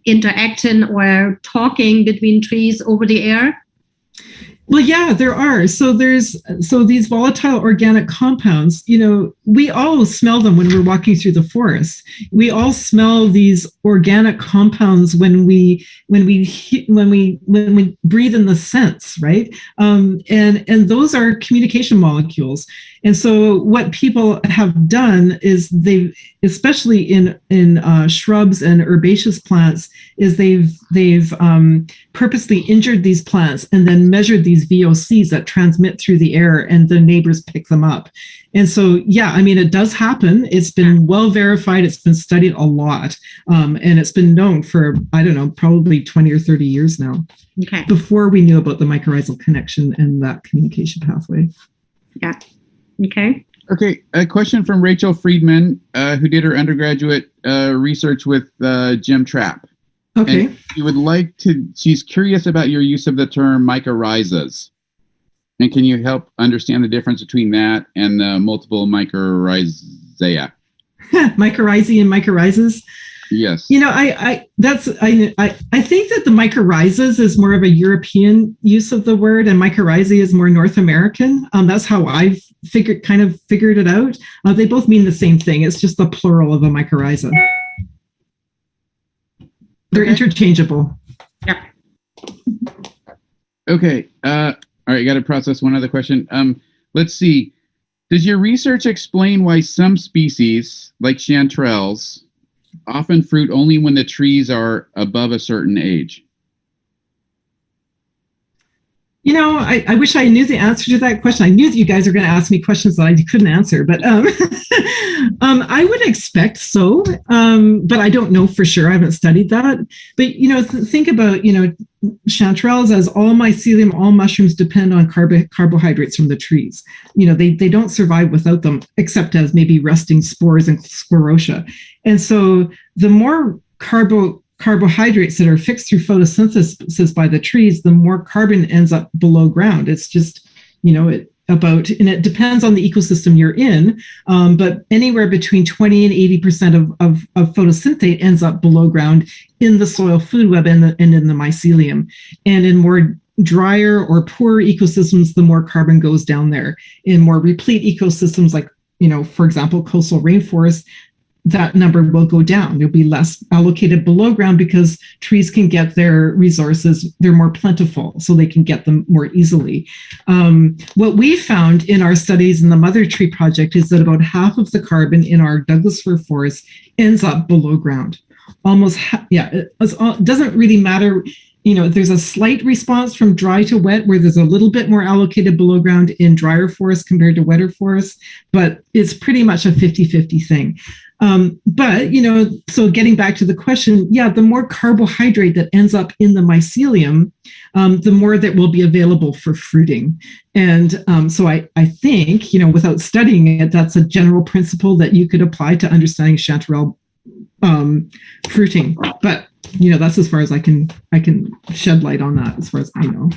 interaction or talking between trees over the air? Well, yeah, there are. So these volatile organic compounds, we all smell them when we're walking through the forest. We all smell these organic compounds when we breathe in the scents, right? And those are communication molecules. And so what people have done is especially in shrubs and herbaceous plants, is they've purposely injured these plants and then measured these VOCs that transmit through the air, and the neighbors pick them up. And so, yeah, it does happen. It's been well verified. It's been studied a lot. And it's been known for, I don't know, probably 20 or 30 years now. Okay. Before we knew about the mycorrhizal connection and that communication pathway. Yeah. Okay. Okay. A question from Rachel Friedman, who did her undergraduate research with Jim Trapp. Okay. And she's curious about your use of the term mycorrhizas. And can you help understand the difference between that and the multiple mycorrhizae? Mycorrhizae and mycorrhizas? Yes. I think that the mycorrhizas is more of a European use of the word, and mycorrhizae is more North American. That's how I've figured it out. They both mean the same thing. It's just the plural of a mycorrhiza. They're interchangeable. Yeah. Okay. All right. Got to process one other question. Let's see. Does your research explain why some species, like chanterelles, often fruit only when the trees are above a certain age? I wish I knew the answer to that question. I knew that you guys are going to ask me questions that I couldn't answer, but I would expect so, but I don't know for sure. I haven't studied that. But, think about, chanterelles, as all mycelium, all mushrooms depend on carbohydrates from the trees. They don't survive without them, except as maybe resting spores and sclerotia. And so the more carbohydrates that are fixed through photosynthesis by the trees, the more carbon ends up below ground. It's just, and it depends on the ecosystem you're in, but anywhere between 20 and 80% of photosynthate ends up below ground in the soil food web and in the mycelium. And in more drier or poorer ecosystems, the more carbon goes down there. In more replete ecosystems, like, for example, coastal rainforests, that number will go down. There'll be less allocated below ground because trees can get their resources. They're more plentiful, so they can get them more easily. What we found in our studies in the Mother Tree Project is that about half of the carbon in our Douglas fir forest ends up below ground. Almost, it doesn't really matter, there's a slight response from dry to wet where there's a little bit more allocated below ground in drier forests compared to wetter forests, but it's pretty much a 50-50 thing. But, so getting back to the question, the more carbohydrate that ends up in the mycelium, the more that will be available for fruiting. And so I think, without studying it, that's a general principle that you could apply to understanding chanterelle fruiting. But, that's as far as I can shed light on that, as far as I know.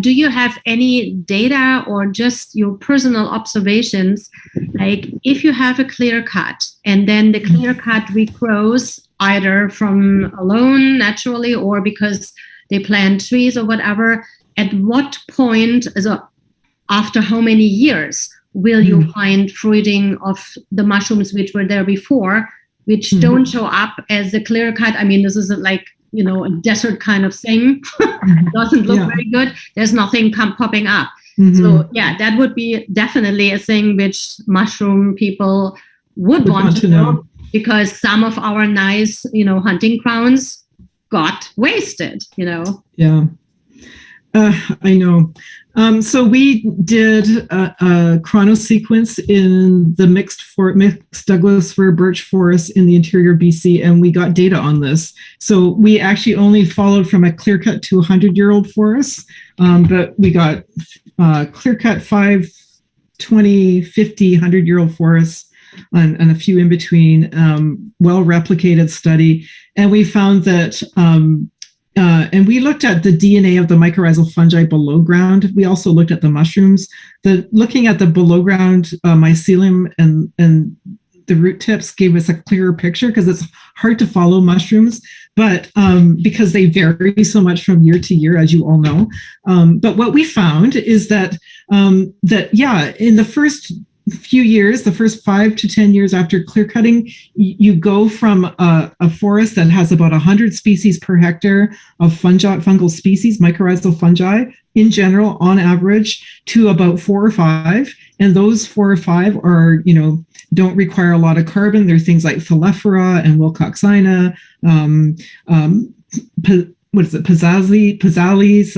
Do you have any data or just your personal observations? Like if you have a clear cut and then the clear cut regrows either from alone naturally or because they plant trees or whatever, at what point, so after how many years will you find fruiting of the mushrooms which were there before, which don't show up as a clear cut? I mean, this is like, a desert kind of thing. Doesn't look very good. There's nothing popping up. So that would be definitely a thing which mushroom people would want to know, because some of our nice, hunting grounds got wasted, Yeah. I know. So we did a chronosequence in the mixed Douglas fir birch forest in the interior BC, and we got data on this. So we actually only followed from a clear cut to 100-year-old forest, but we got clear cut 5, 20, 50, 100-year-old forests and a few in between, well replicated study. And we found that and we looked at the DNA of the mycorrhizal fungi below ground. We also looked at the mushrooms. Looking at the below ground mycelium and the root tips gave us a clearer picture, because it's hard to follow mushrooms, but because they vary so much from year to year, as you all know. But what we found is that in the first few years, the first 5 to 10 years after clear cutting, you go from a forest that has about 100 species per hectare of fungal species, mycorrhizal fungi in general, on average, to about 4 or 5. And those 4 or 5 are, don't require a lot of carbon. They're things like Thelephora and Wilcoxina, Pizzales.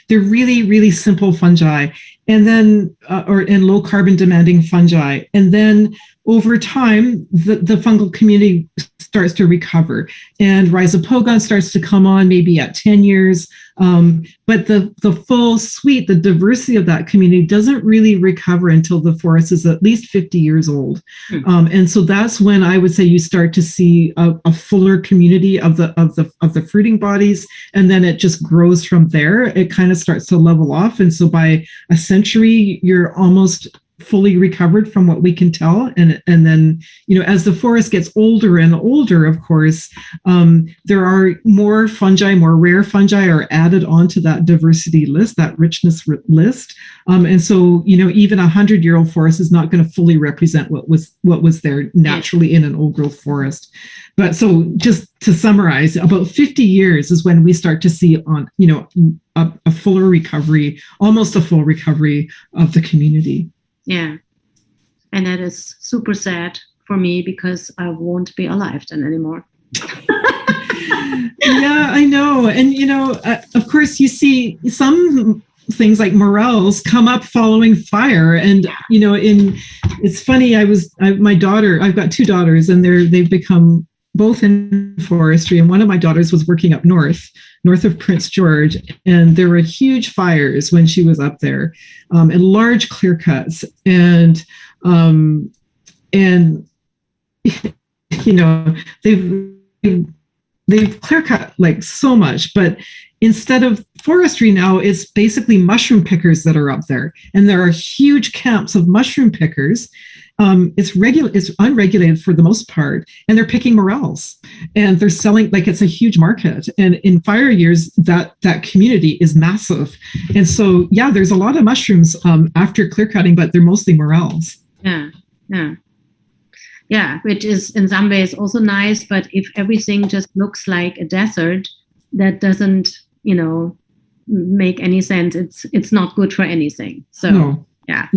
They're really, really simple fungi. And then, and low carbon demanding fungi. And then over time, the fungal community starts to recover, and Rhizopogon starts to come on maybe at 10 years. But the full suite, the diversity of that community doesn't really recover until the forest is at least 50 years old. And so that's when I would say you start to see a fuller community of the fruiting bodies, and then it just grows from there. It kind of starts to level off. And so by a century, you're almost fully recovered from what we can tell. And then, as the forest gets older and older, of course, there are more fungi, more rare fungi are added onto that diversity list, that richness list. And so, even 100-year-old forest is not going to fully represent what was there naturally in an old growth forest. But so just to summarize, about 50 years is when we start to see a fuller recovery, almost a full recovery of the community. Yeah. And that is super sad for me, because I won't be alive then anymore. Yeah, I know. And, of course, you see some things like morels come up following fire. And, it's funny, I've got 2 daughters, and they've become both in forestry. And one of my daughters was working up north of Prince George, and there were huge fires when she was up there, and large clear cuts. And they've clear cut like so much, but instead of forestry now, it's basically mushroom pickers that are up there. And there are huge camps of mushroom pickers. It's unregulated for the most part, and they're picking morels, and they're selling, like, it's a huge market. And in fire years, that community is massive. And so, there's a lot of mushrooms after clear cutting, but they're mostly morels. Yeah, which is in some ways also nice. But if everything just looks like a desert, that doesn't, make any sense. It's not good for anything. So, no. Yeah.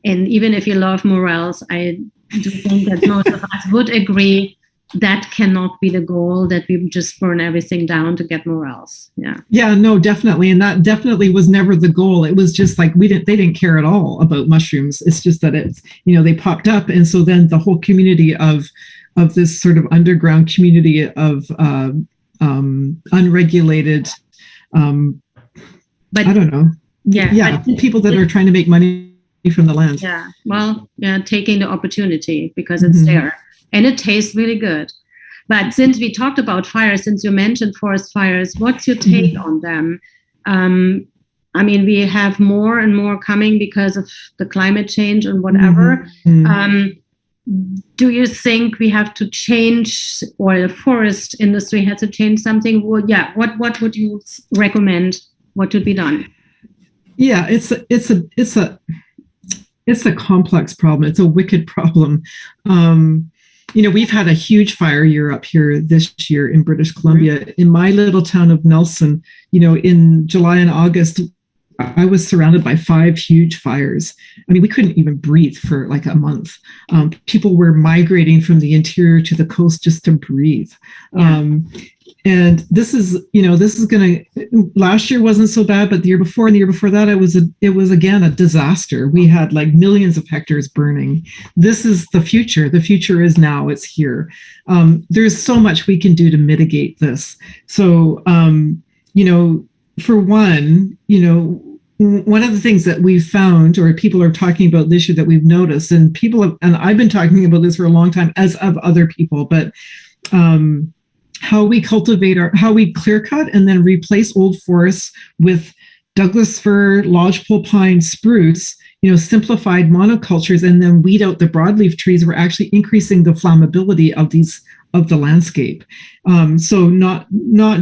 And even if you love morels, I do think that most of us would agree that cannot be the goal, that we just burn everything down to get more else. Yeah, no, definitely. And that definitely was never the goal. It was just like they didn't care at all about mushrooms. It's just that it's, they popped up. And so then the whole community of this sort of underground community of unregulated, but I don't know. Yeah, people that are trying to make money from the land. Yeah, well, taking the opportunity because it's there. And it tastes really good. But since we talked about fires, since you mentioned forest fires, what's your take on them? I mean, we have more and more coming because of the climate change and whatever. Do you think we have to change, or the forest industry has to change something? Well, what would you recommend? What should be done? Yeah, it's a complex problem. It's a wicked problem. We've had a huge fire year up here this year in British Columbia. In my little town of Nelson, in July and August, I was surrounded by 5 huge fires. I mean, we couldn't even breathe for like a month. People were migrating from the interior to the coast just to breathe. And this is going to, last year wasn't so bad, but the year before and the year before that, it was again a disaster. We had like millions of hectares burning. This is the future. The future is now. It's here. There's so much we can do to mitigate this. So, for one, one of the things that we've found, or people are talking about this year that we've noticed, and I've been talking about this for a long time, as of other people, but, how we how we clear cut and then replace old forests with Douglas fir, lodgepole pine, spruce, simplified monocultures, and then weed out the broadleaf trees. We're actually increasing the flammability of the landscape. So not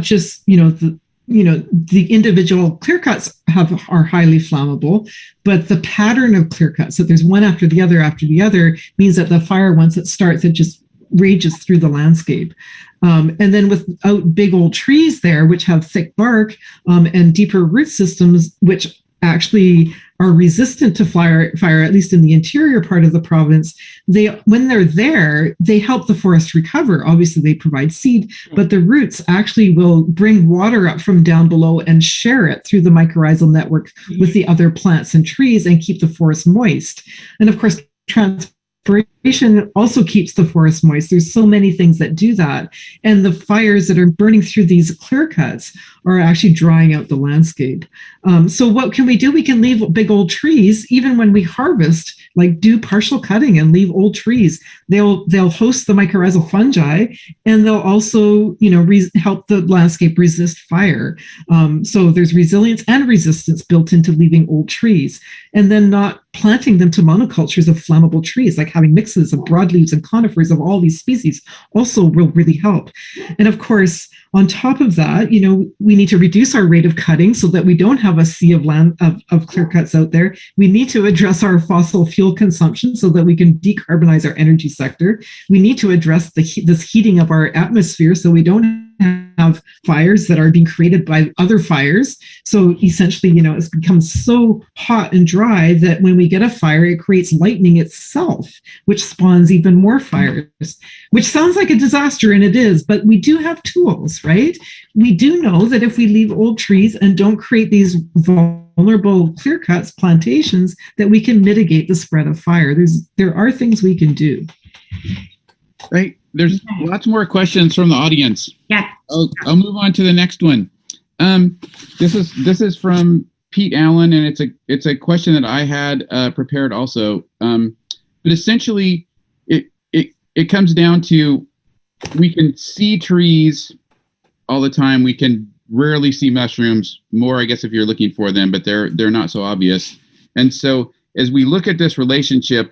just, the individual clear cuts are highly flammable, but the pattern of clear cuts, that there's one after the other, means that the fire, once it starts, it just rages through the landscape. And then without big old trees there, which have thick bark and deeper root systems, which actually are resistant to fire, at least in the interior part of the province, when they're there, they help the forest recover. Obviously, they provide seed, but the roots actually will bring water up from down below and share it through the mycorrhizal network with the other plants and trees and keep the forest moist. And of course, transpiration also keeps the forest moist. There's so many things that do that. And the fires that are burning through these clear cuts are actually drying out the landscape. So what can we do? We can leave big old trees, even when we harvest, like do partial cutting and leave old trees. They'll host the mycorrhizal fungi, and they'll also, help the landscape resist fire. So there's resilience and resistance built into leaving old trees, and then not planting them to monocultures of flammable trees, like having mixes of broadleaves and conifers of all these species also will really help. And of course, on top of that, we need to reduce our rate of cutting so that we don't have a sea of land of clear cuts out there. We need to address our fossil fuel consumption so that we can decarbonize our energy sector. We need to address this heating of our atmosphere so we don't have fires that are being created by other fires. So essentially, it's become so hot and dry that when we get a fire, it creates lightning itself, which spawns even more fires, which sounds like a disaster, and it is, but we do have tools, right? We do know that if we leave old trees and don't create these vulnerable clear cuts, plantations, that we can mitigate the spread of fire. There are things we can do. Right. There's lots more questions from the audience. Yeah. I'll move on to the next one. This is from Pete Allen, and it's a question that I had prepared also. But essentially, it comes down to, we can see trees all the time. We can rarely see mushrooms. More, I guess, if you're looking for them, but they're not so obvious. And so, as we look at this relationship,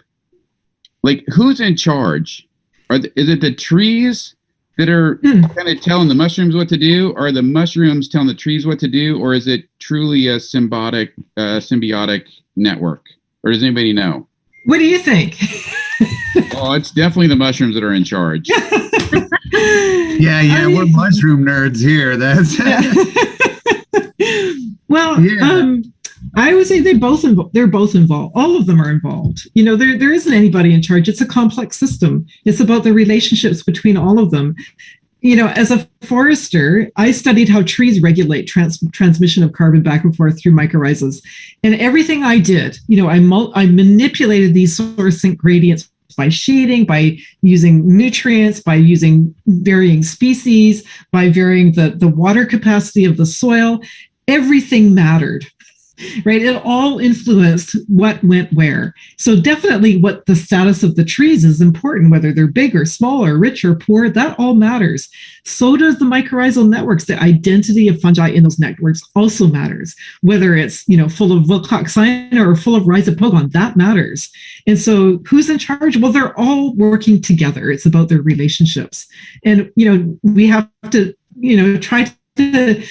like, who's in charge? Is it the trees that are kind of telling the mushrooms what to do? Or are the mushrooms telling the trees what to do? Or is it truly a symbiotic network? Or does anybody know? What do you think? Oh, it's definitely the mushrooms that are in charge. Yeah, we're mushroom nerds here. That's well, I would say they're both involved. All of them are involved. There isn't anybody in charge. It's a complex system. It's about the relationships between all of them. As a forester, I studied how trees regulate transmission of carbon back and forth through mycorrhizas. And everything I did, I manipulated these source sink gradients by shading, by using nutrients, by using varying species, by varying the water capacity of the soil. Everything mattered, right? It all influenced what went where. So definitely what the status of the trees is important, whether they're big or small or rich or poor, that all matters. So does the mycorrhizal networks. The identity of fungi in those networks also matters. Whether it's, full of Wilcoxina or full of Rhizopogon, that matters. And so who's in charge? Well, they're all working together. It's about their relationships. And, we have to, try to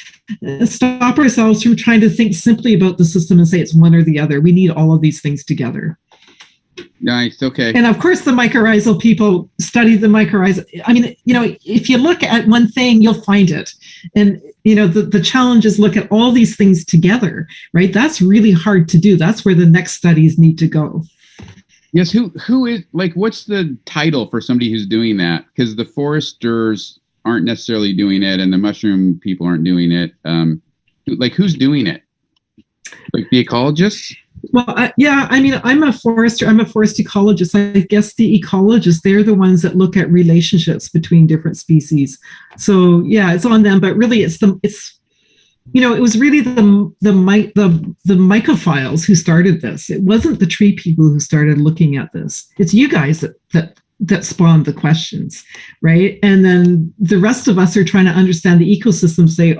stop ourselves from trying to think simply about the system and say it's one or the other. We need all of these things together. Nice. Okay. And of course, the mycorrhizal people study the mycorrhizal. I mean, if you look at one thing, you'll find it. And, the challenge is look at all these things together, right? That's really hard to do. That's where the next studies need to go. Yes. Who is, what's the title for somebody who's doing that? Because the foresters aren't necessarily doing it and the mushroom people aren't doing it. Who's doing it? Like the ecologists? Well, I'm a forester. I'm a forest ecologist. I guess the ecologists, they're the ones that look at relationships between different species. So yeah, it's on them, but really it was really the mycophiles who started this. It wasn't the tree people who started looking at this. It's you guys that spawned the questions, right? And then the rest of us are trying to understand the ecosystem, say,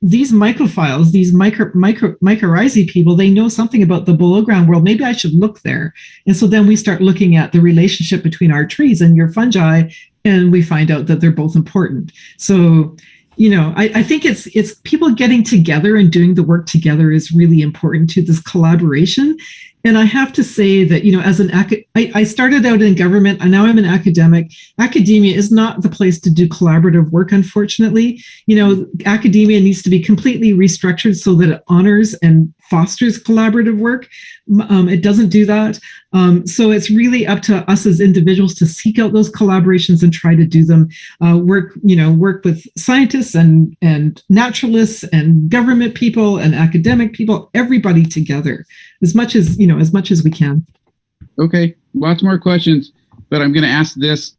these mycophiles, these mycorrhizae people, they know something about the below ground world. Maybe I should look there. And so then we start looking at the relationship between our trees and your fungi, and we find out that they're both important. So, I think it's people getting together and doing the work together is really important to this collaboration. And I have to say that, as I started out in government and now I'm an academic. Academia is not the place to do collaborative work, unfortunately. Academia needs to be completely restructured so that it honors and fosters collaborative work. It doesn't do that. So it's really up to us as individuals to seek out those collaborations and try to do them. Work with scientists and naturalists and government people and academic people, everybody together, as much as we can. Okay, lots more questions, but I'm going to ask this,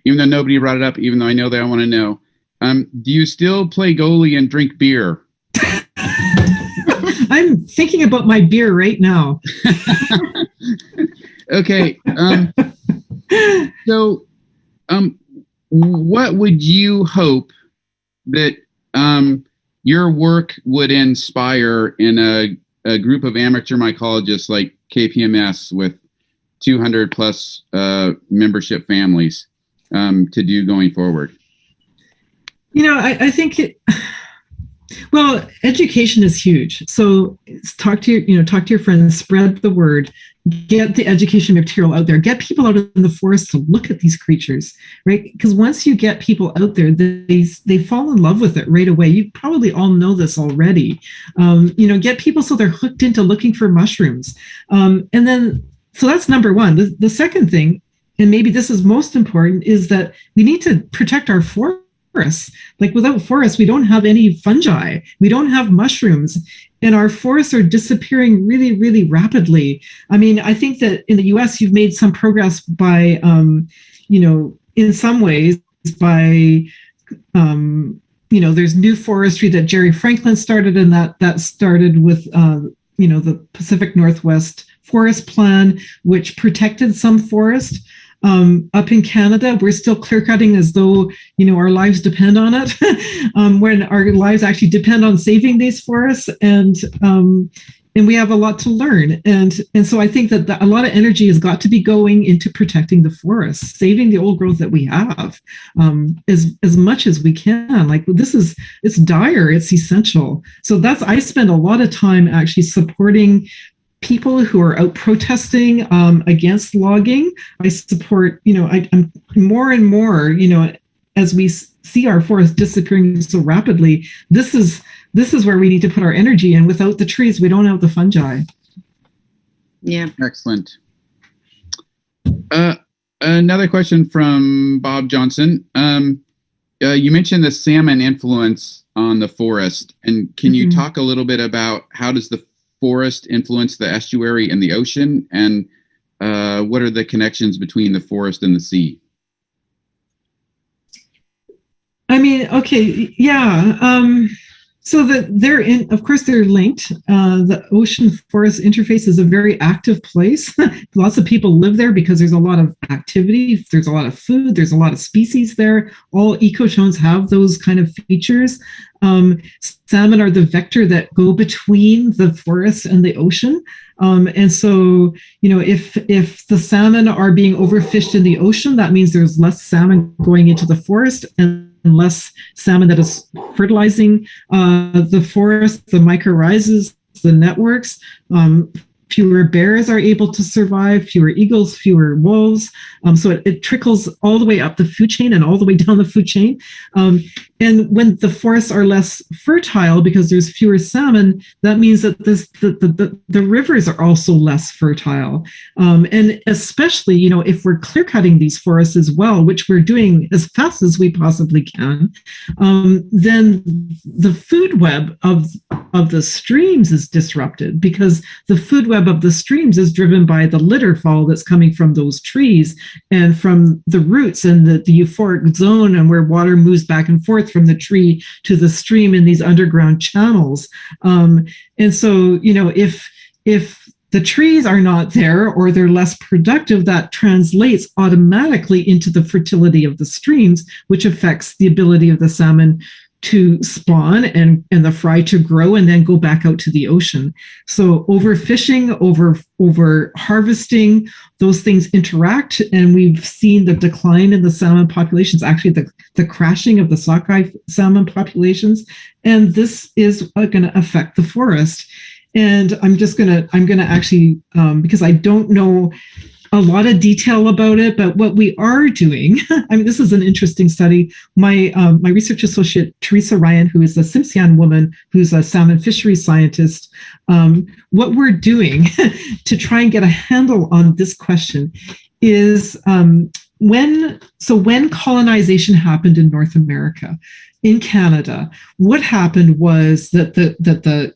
even though nobody brought it up, even though I know that I want to know. Do you still play goalie and drink beer? I'm thinking about my beer right now. Okay. So, what would you hope that your work would inspire in a group of amateur mycologists like KPMS with 200 plus membership families to do going forward? I think education is huge. So talk to your friends, spread the word, get the education material out there, get people out in the forest to look at these creatures, right? Because once you get people out there, they fall in love with it right away. You probably all know this already. Get people so they're hooked into looking for mushrooms. So that's number one. The second thing, and maybe this is most important, is that we need to protect our forests. Like without forests, we don't have any fungi, we don't have mushrooms, and our forests are disappearing really, really rapidly. I mean, I think that in the US, you've made some progress by, in some ways by, there's new forestry that Jerry Franklin started, and that started with, the Pacific Northwest Forest Plan, which protected some forest. Up in Canada, we're still clear cutting as though, our lives depend on it, when our lives actually depend on saving these forests. And we have a lot to learn. And so I think that a lot of energy has got to be going into protecting the forests, saving the old growth that we have, as much as we can. Like it's dire, it's essential. So I spend a lot of time actually supporting people who are out protesting against logging. I support, I'm more and more, as we see our forests disappearing so rapidly, this is this is where we need to put our energy. And without the trees, we don't have the fungi. Yeah. Excellent. Another question from Bob Johnston. You mentioned the salmon influence on the forest, and can you talk a little bit about how does the forest influence the estuary and the ocean, and what are the connections between the forest and the sea? I mean, okay, yeah. So that of course, they're linked. The ocean forest interface is a very active place. Lots of people live there because there's a lot of activity. There's a lot of food. There's a lot of species there. All ecozones have those kind of features. Salmon are the vector that go between the forest and the ocean. And so, if the salmon are being overfished in the ocean, that means there's less salmon going into the forest and less salmon that is fertilizing the forest, the mycorrhizas, the networks. Fewer bears are able to survive, fewer eagles, fewer wolves. So it trickles all the way up the food chain and all the way down the food chain. And when the forests are less fertile because there's fewer salmon, that means that the rivers are also less fertile. And especially, if we're clear cutting these forests as well, which we're doing as fast as we possibly can, then the food web of the streams is disrupted, because the food web of the streams is driven by the litter fall that's coming from those trees and from the roots and the euphoric zone, and where water moves back and forth from the tree to the stream in these underground channels. And so, if the trees are not there or they're less productive, that translates automatically into the fertility of the streams, which affects the ability of the salmon to spawn and the fry to grow and then go back out to the ocean. So overfishing, over harvesting, those things interact, and we've seen the decline in the salmon populations, actually the crashing of the sockeye salmon populations, and this is going to affect the forest. And I'm going to actually, because I don't know a lot of detail about it, but what we are doing, I mean, this is an interesting study. My research associate, Teresa Ryan, who is a Simpson woman, who's a salmon fisheries scientist, what we're doing to try and get a handle on this question is when colonization happened in North America, in Canada, what happened was that the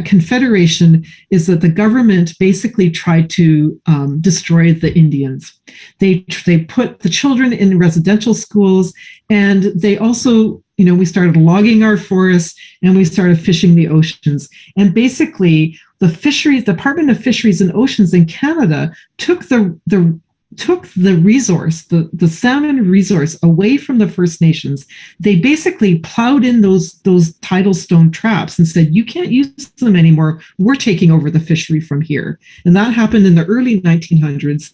Confederation is that the government basically tried to destroy the Indians. They put the children in residential schools, and they also, we started logging our forests and we started fishing the oceans. And basically, the Department of Fisheries and Oceans in Canada took the resource, the salmon resource, away from the First Nations. They basically plowed in those tidal stone traps and said, you can't use them anymore. We're taking over the fishery from here. And that happened in the early 1900s.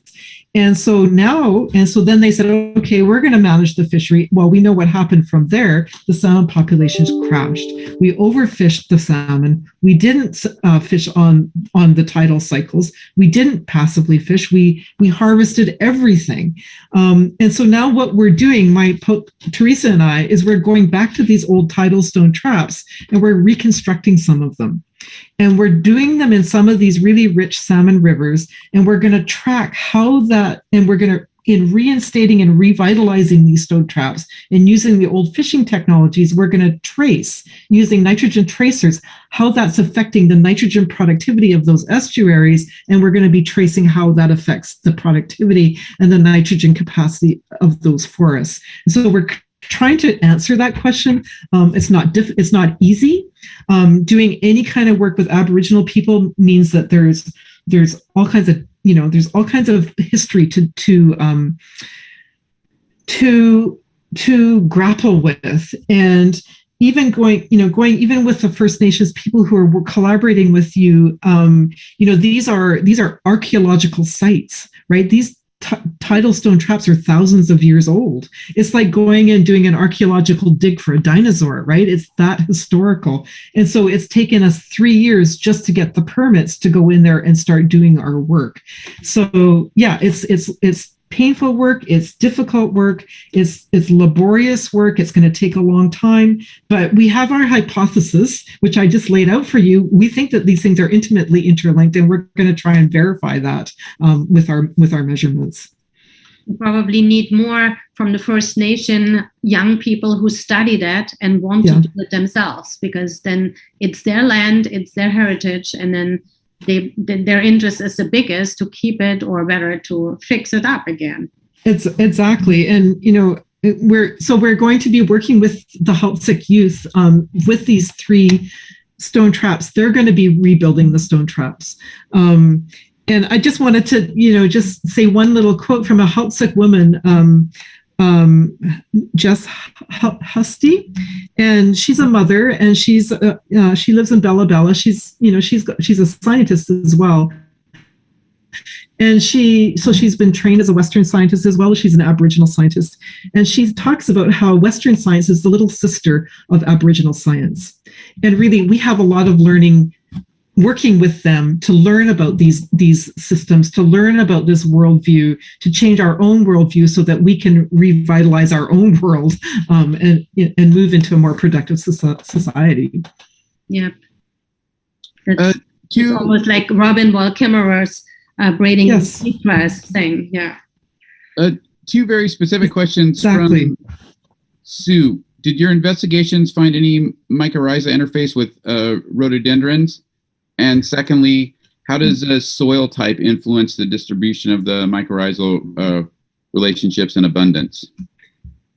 And so then they said, okay, we're going to manage the fishery. Well, we know what happened from there. The salmon populations crashed. We overfished the salmon. We didn't fish on the tidal cycles. We didn't passively fish. We harvested everything. And so now what we're doing, Teresa and I, is we're going back to these old tidal stone traps and we're reconstructing some of them. And we're doing them in some of these really rich salmon rivers, and we're going to track how that, and we're going to, in reinstating and revitalizing these stone traps and using the old fishing technologies, we're going to trace, using nitrogen tracers, how that's affecting the nitrogen productivity of those estuaries, and we're going to be tracing how that affects the productivity and the nitrogen capacity of those forests. And so we're trying to answer that question. It's not easy. Doing any kind of work with Aboriginal people means that there's all kinds of there's all kinds of history to grapple with, and even going even with the First Nations people who are collaborating with you. These are archaeological sites, right? These tidal stone traps are thousands of years old. It's like going and doing an archaeological dig for a dinosaur, right? It's that historical. And so it's taken us 3 years just to get the permits to go in there and start doing our work. So yeah, it's painful work, it's difficult work, it's laborious work, it's going to take a long time. But we have our hypothesis, which I just laid out for you. We think that these things are intimately interlinked, and we're going to try and verify that with our measurements. We probably need more from the First Nation young people who study that and want to do it themselves, because then it's their land, it's their heritage, and then their interest is the biggest to keep it, or better, to fix it up again. It's exactly. And, we're going to be working with the Haltzik youth with these 3 stone traps. They're going to be rebuilding the stone traps. And I just wanted to, just say one little quote from a Haltzik woman, Jess Husty, and she's a mother, and she lives in Bella Bella. She's a scientist as well, and she's been trained as a Western scientist as well as she's an Aboriginal scientist, and she talks about how Western science is the little sister of Aboriginal science, and really we have a lot of learning working with them to learn about these systems, to learn about this worldview, to change our own worldview so that we can revitalize our own world and move into a more productive society. Yeah. It's almost like Robin Wall Kimmerer's braiding sequence thing. Yeah. 2 very specific questions from Sue. Did your investigations find any mycorrhiza interface with rhododendrons? And secondly, how does soil type influence the distribution of the mycorrhizal relationships and abundance?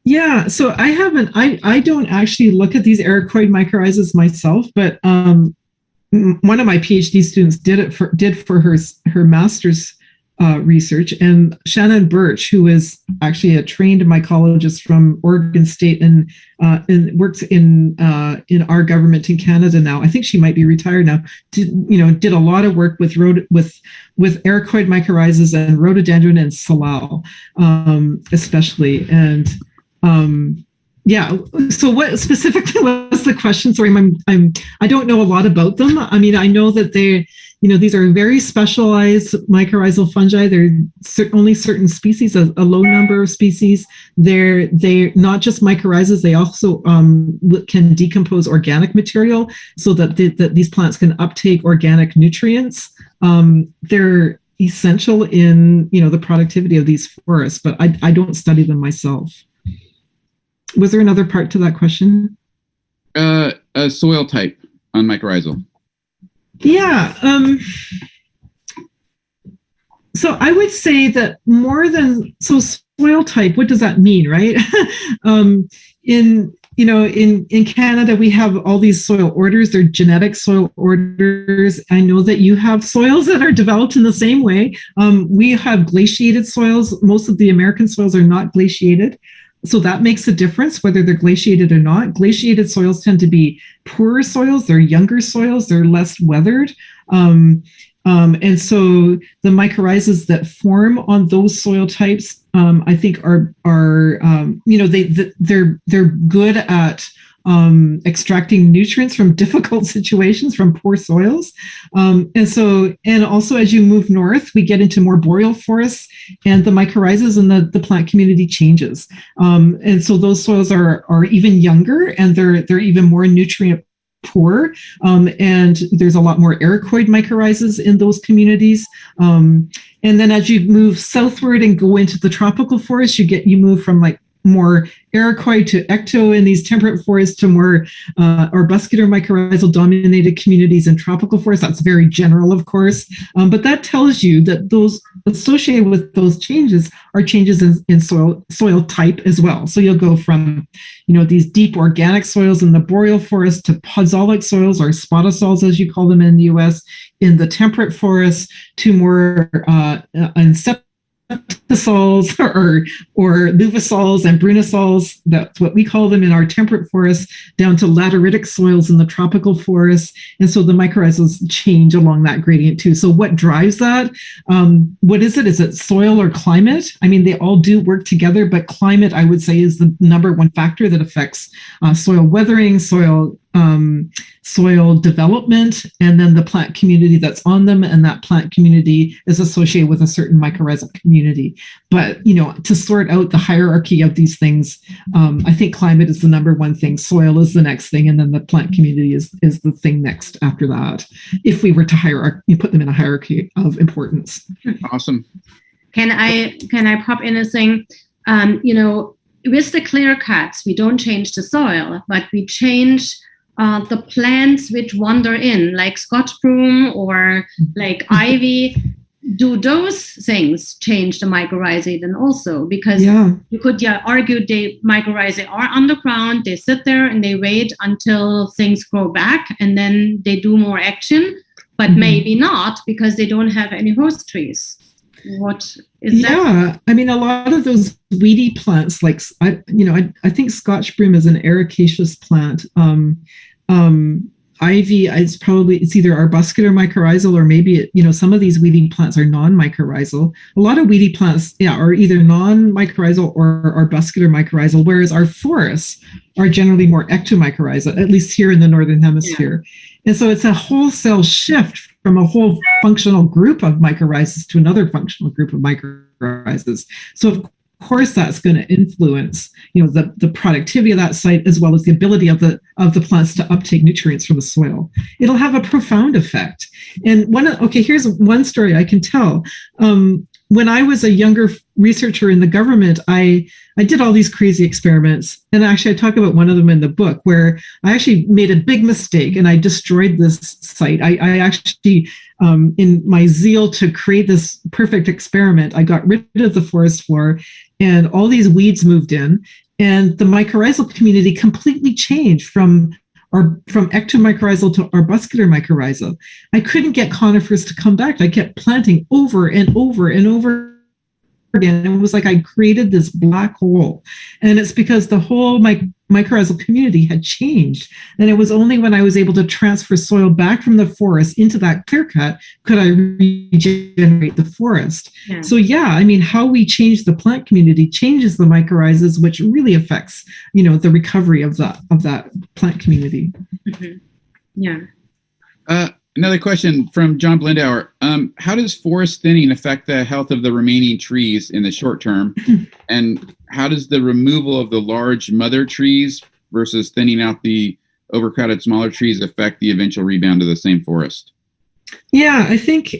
Yeah, so I don't actually look at these ericoid mycorrhizas myself, but one of my PhD students did for her master's research, and Shannon Birch, who is actually a trained mycologist from Oregon State and works in our government in Canada now. I think she might be retired now. Did a lot of work with ericoid mycorrhizas and rhododendron and salal, especially. And so what specifically was the question? Sorry, I don't know a lot about them. I mean, I know that these are very specialized mycorrhizal fungi. They're only certain species, a low number of species. They're not just mycorrhizas. They also can decompose organic material so that these plants can uptake organic nutrients. They're essential in the productivity of these forests, but I don't study them myself. Was there another part to that question? A soil type on mycorrhizal. Yeah. So I would say that soil type, what does that mean, right? In Canada, we have all these soil orders. They're genetic soil orders. I know that you have soils that are developed in the same way. We have glaciated soils. Most of the American soils are not glaciated. So that makes a difference whether they're glaciated or not. Glaciated soils tend to be poorer soils. They're younger soils. They're less weathered. And so the mycorrhizas that form on those soil types, I think are they're good at extracting nutrients from difficult situations, from poor soils. And also as you move north, we get into more boreal forests, and the mycorrhizas and the plant community changes. And so those soils are even younger, and they're even more nutrient poor. And there's a lot more ericoid mycorrhizas in those communities. And then as you move southward and go into the tropical forest, you move from like more ericoid to ecto in these temperate forests to more arbuscular mycorrhizal dominated communities in tropical forests. That's very general, of course, but that tells you that those associated with those changes are changes in soil type as well. So you'll go from these deep organic soils in the boreal forest to podzolic soils, or spotosols as you call them in the US, in the temperate forests, to more septosols or luvisols and brunosols, that's what we call them in our temperate forests, down to lateritic soils in the tropical forests. And so the mycorrhizals change along that gradient too. So what drives that? What is it? Is it soil or climate? I mean, they all do work together, but climate, I would say, is the number one factor that affects soil weathering, soil development, and then the plant community that's on them, and that plant community is associated with a certain mycorrhizal community. But, to sort out the hierarchy of these things, I think climate is the number one thing, soil is the next thing, and then the plant community is the thing next after that, if we were to put them in a hierarchy of importance. Awesome. Can I pop in a thing? With the clear cuts, we don't change the soil, but we change the plants which wander in, like Scotch broom or like ivy. Do those things change the mycorrhizae then also? Because you could argue the mycorrhizae are underground, they sit there and they wait until things grow back and then they do more action, but maybe not because they don't have any host trees. What is that? Yeah, I mean, a lot of those weedy plants, like I think Scotch broom is an ericaceous plant. Ivy is it's either arbuscular mycorrhizal or maybe some of these weedy plants are non-mycorrhizal. A lot of weedy plants, are either non-mycorrhizal or arbuscular mycorrhizal, whereas our forests are generally more ectomycorrhizal, at least here in the Northern Hemisphere. Yeah. And so it's a wholesale shift from a whole functional group of mycorrhizas to another functional group of mycorrhizas. So of course that's going to influence the productivity of that site, as well as the ability of the plants to uptake nutrients from the soil. It'll have a profound effect. And here's one story I can tell. When I was a younger researcher in the government, I did all these crazy experiments. And actually, I talk about one of them in the book, where I actually made a big mistake and I destroyed this site. I actually, in my zeal to create this perfect experiment, I got rid of the forest floor and all these weeds moved in. And the mycorrhizal community completely changed from ectomycorrhizal to arbuscular mycorrhizal. I couldn't get conifers to come back. I kept planting over and over and over again. It was like I created this black hole. And it's because the whole mycorrhizal community had changed. And it was only when I was able to transfer soil back from the forest into that clear cut could I regenerate the forest. Yeah. So how we change the plant community changes the mycorrhizas, which really affects, the recovery of that plant community. Mm-hmm. Yeah. Another question from John Blindauer. How does forest thinning affect the health of the remaining trees in the short term? And how does the removal of the large mother trees versus thinning out the overcrowded smaller trees affect the eventual rebound of the same forest? Yeah, I think,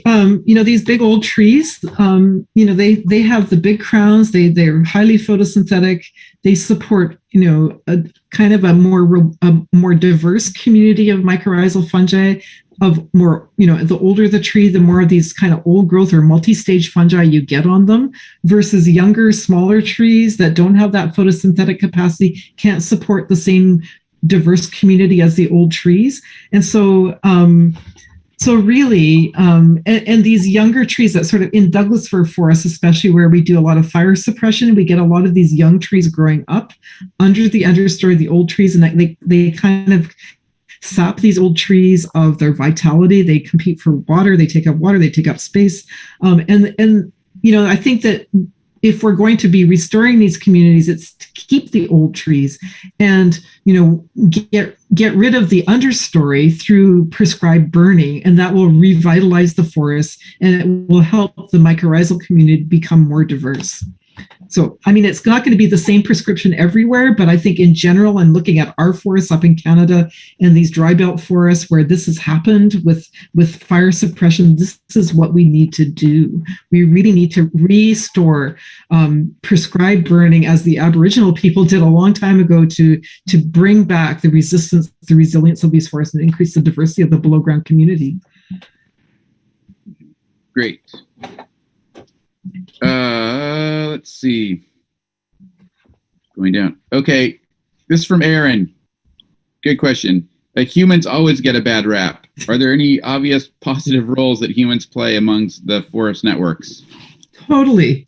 these big old trees, they have the big crowns, they're highly photosynthetic, they support, a kind of a more diverse community of mycorrhizal fungi, of more, the older the tree, the more of these kind of old growth or multi-stage fungi you get on them, versus younger, smaller trees that don't have that photosynthetic capacity, can't support the same diverse community as the old trees. And so, really, and these younger trees that sort of in Douglas fir forests, especially where we do a lot of fire suppression, we get a lot of these young trees growing up under the understory of the old trees, and they kind of sap these old trees of their vitality. They compete for water. They take up space. I think that if we're going to be restoring these communities, it's to keep the old trees and, get rid of the understory through prescribed burning, and that will revitalize the forest and it will help the mycorrhizal community become more diverse. So, it's not going to be the same prescription everywhere, but I think in general, and looking at our forests up in Canada and these dry belt forests where this has happened with fire suppression, this is what we need to do. We really need to restore prescribed burning as the Aboriginal people did a long time ago to bring back the resistance, the resilience of these forests and increase the diversity of the below ground community. Great. Let's see. Going down. Okay. This is from Aaron. Good question. Humans always get a bad rap. Are there any obvious positive roles that humans play amongst the forest networks? Totally.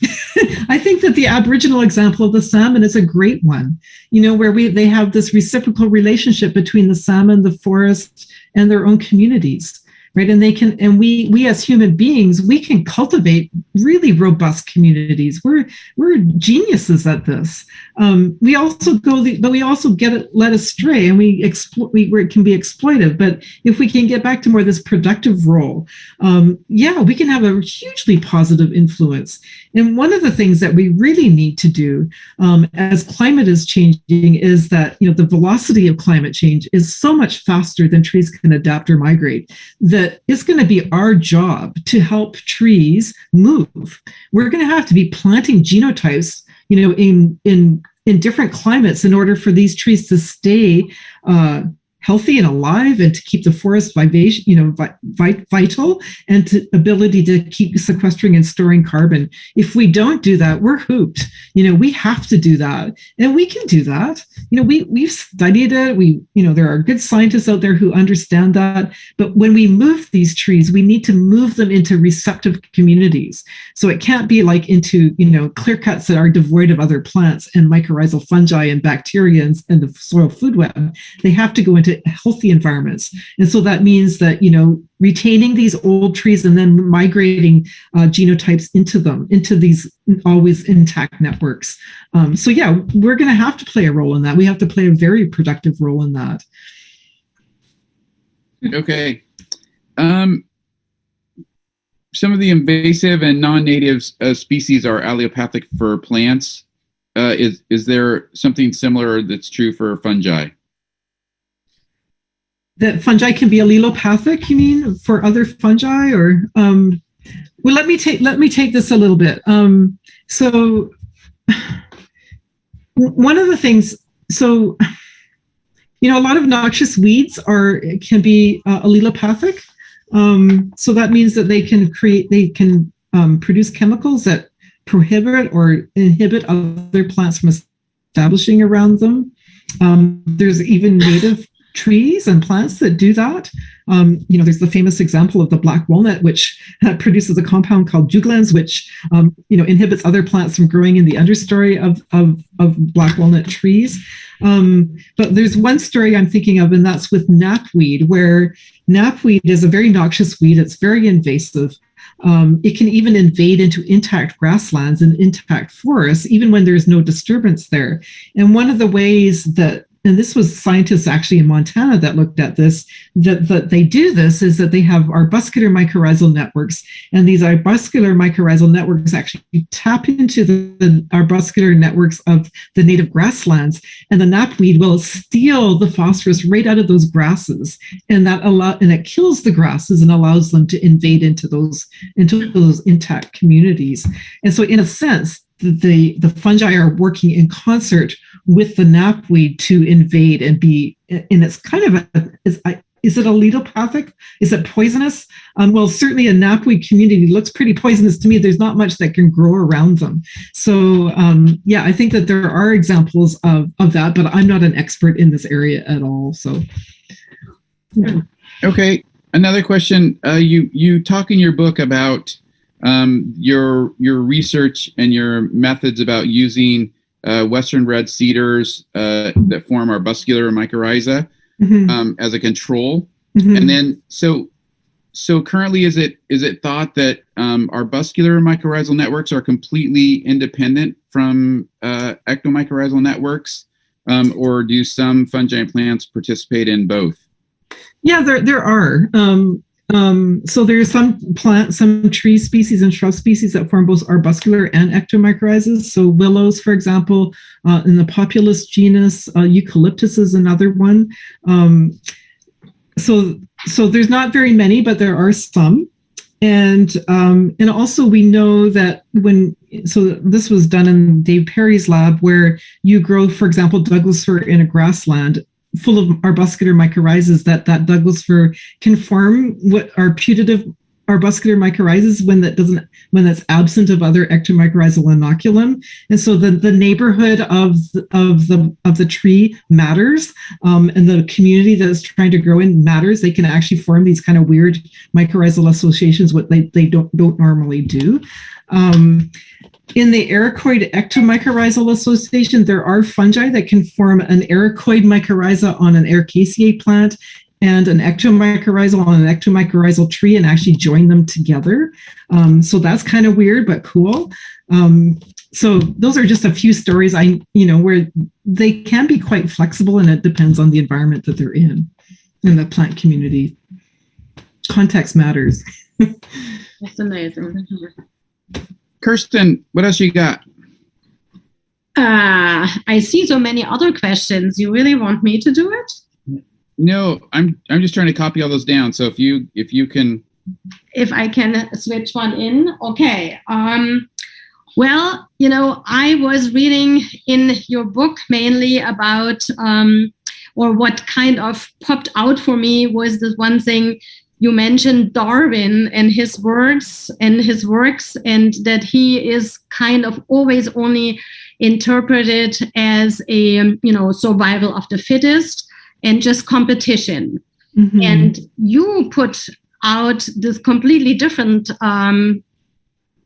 I think that the Aboriginal example of the salmon is a great one, where they have this reciprocal relationship between the salmon, the forest, and their own communities. right? And we as human beings, we can cultivate really robust communities. We're geniuses at this. We also get led astray, and where it can be exploitive. But if we can get back to more this productive role, we can have a hugely positive influence. And one of the things that we really need to do as climate is changing is that, the velocity of climate change is so much faster than trees can adapt or migrate, that it's going to be our job to help trees move. We're going to have to be planting genotypes, in different climates in order for these trees to stay healthy and alive, and to keep the forest vital, and to ability to keep sequestering and storing carbon. If we don't do that, we're hooped. We have to do that, and we can do that. We've studied it. There are good scientists out there who understand that. But when we move these trees, we need to move them into receptive communities. So it can't be like into clear cuts that are devoid of other plants and mycorrhizal fungi and bacteria and the soil food web. They have to go into healthy environments. And so that means that, retaining these old trees and then migrating genotypes into these always intact networks. We're going to have to play a role in that. We have to play a very productive role in that. Okay. Some of the invasive and non-native species are allelopathic for plants. Is there something similar that's true for fungi? That fungi can be allelopathic, you mean, for other fungi? Or well, let me take this a little bit. So one of the things, a lot of noxious weeds can be allelopathic. So that means that they can produce chemicals that prohibit or inhibit other plants from establishing around them. There's even native trees and plants that do that. There's the famous example of the black walnut, which produces a compound called juglans, which inhibits other plants from growing in the understory of black walnut trees. But there's one story I'm thinking of, and that's with knapweed, where knapweed is a very noxious weed. It's very invasive. It can even invade into intact grasslands and intact forests, even when there's no disturbance there. And one of the ways that, and this was scientists actually in Montana that looked at this, that they do this is that they have arbuscular mycorrhizal networks. And these arbuscular mycorrhizal networks actually tap into the arbuscular networks of the native grasslands. And the knapweed will steal the phosphorus right out of those grasses. And it kills the grasses and allows them to invade into those intact communities. And so in a sense, the fungi are working in concert with the knapweed to invade and be, and it's kind of is it allelopathic? Is it poisonous? Well, certainly a knapweed community looks pretty poisonous to me. There's not much that can grow around them. So I think that there are examples of that, but I'm not an expert in this area at all. So yeah. Okay, another question. You talk in your book about your research and your methods about using Western red cedars that form arbuscular mycorrhiza as a control. And then so currently is it thought that arbuscular mycorrhizal networks are completely independent from ectomycorrhizal networks, or do some fungi and plants participate in both? Yeah, there are. So there's some tree species and shrub species that form both arbuscular and ectomycorrhizas. So willows, for example, in the Populus genus, eucalyptus is another one. So there's not very many, but there are some. And also we know that this was done in Dave Perry's lab, where you grow, for example, Douglas fir in a grassland full of arbuscular mycorrhizas, that Douglas fir can form what are putative arbuscular mycorrhizas when that's absent of other ectomycorrhizal inoculum. And so the neighborhood of the tree matters, and the community that is trying to grow in matters. They can actually form these kind of weird mycorrhizal associations, what they don't normally do. In the ericoid ectomycorrhizal association, there are fungi that can form an ericoid mycorrhiza on an ericaceae plant and an ectomycorrhizal on an ectomycorrhizal tree and actually join them together. So that's kind of weird, but cool. So those are just a few stories where they can be quite flexible, and it depends on the environment that they're in the plant community. Context matters. That's amazing. Kirstin, what else you got? I see so many other questions. You really want me to do it? No, I'm just trying to copy all those down. So if you can, if I can switch one in, okay. Well, I was reading in your book mainly about, or what kind of popped out for me was this one thing. You mentioned Darwin and his works, and that he is kind of always only interpreted as a, survival of the fittest and just competition. Mm-hmm. And you put out this completely different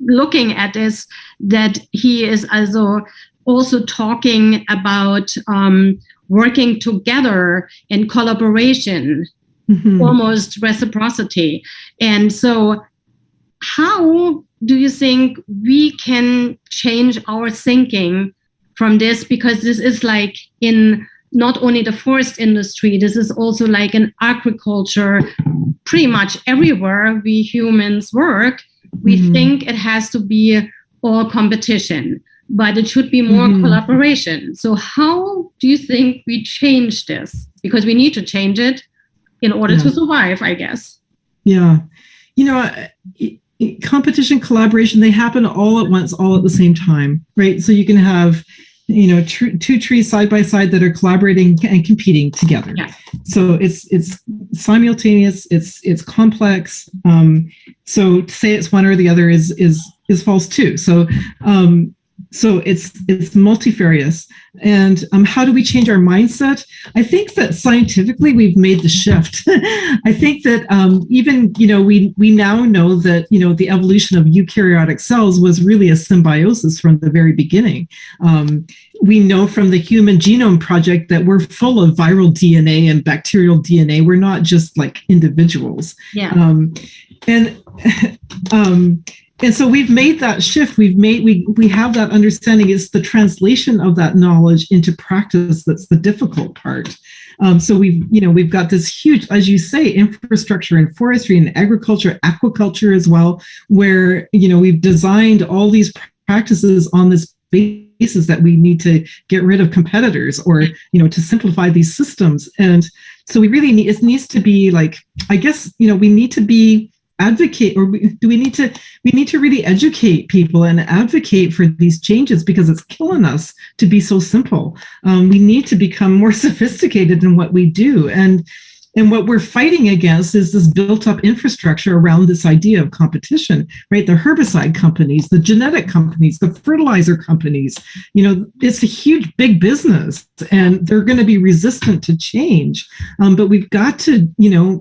looking at this, that he is also talking about working together in collaboration. Mm-hmm. Almost reciprocity. And so how do you think we can change our thinking from this? Because this is like in not only the forest industry, this is also like in agriculture, pretty much everywhere we humans work. We mm-hmm. think it has to be all competition, but it should be more mm-hmm. collaboration. So how do you think we change this? Because we need to change it in order to survive, I guess. Yeah. Competition, collaboration, they happen all at once, all at the same time, right? So you can have, two trees side by side that are collaborating and competing together. Yeah. So it's simultaneous, it's complex. So to say it's one or the other is false too. So it's multifarious. And how do we change our mindset? I think that scientifically we've made the shift. I think that even, we now know that, the evolution of eukaryotic cells was really a symbiosis from the very beginning. We know from the Human Genome Project that we're full of viral DNA and bacterial DNA. We're not just like individuals. Yeah. And so we've made that shift. We have that understanding. It's the translation of that knowledge into practice that's the difficult part. So we've got this huge, as you say, infrastructure in forestry and agriculture, aquaculture as well, where we've designed all these practices on this basis that we need to get rid of competitors or to simplify these systems. And so we really need, it needs to be like, I guess we need to be advocate, or we need to really educate people and advocate for these changes, because it's killing us to be so simple. We need to become more sophisticated in what we do, and what we're fighting against is this built-up infrastructure around this idea of competition, right? The herbicide companies, the genetic companies, the fertilizer companies, it's a huge, big business, and they're going to be resistant to change. But we've got to,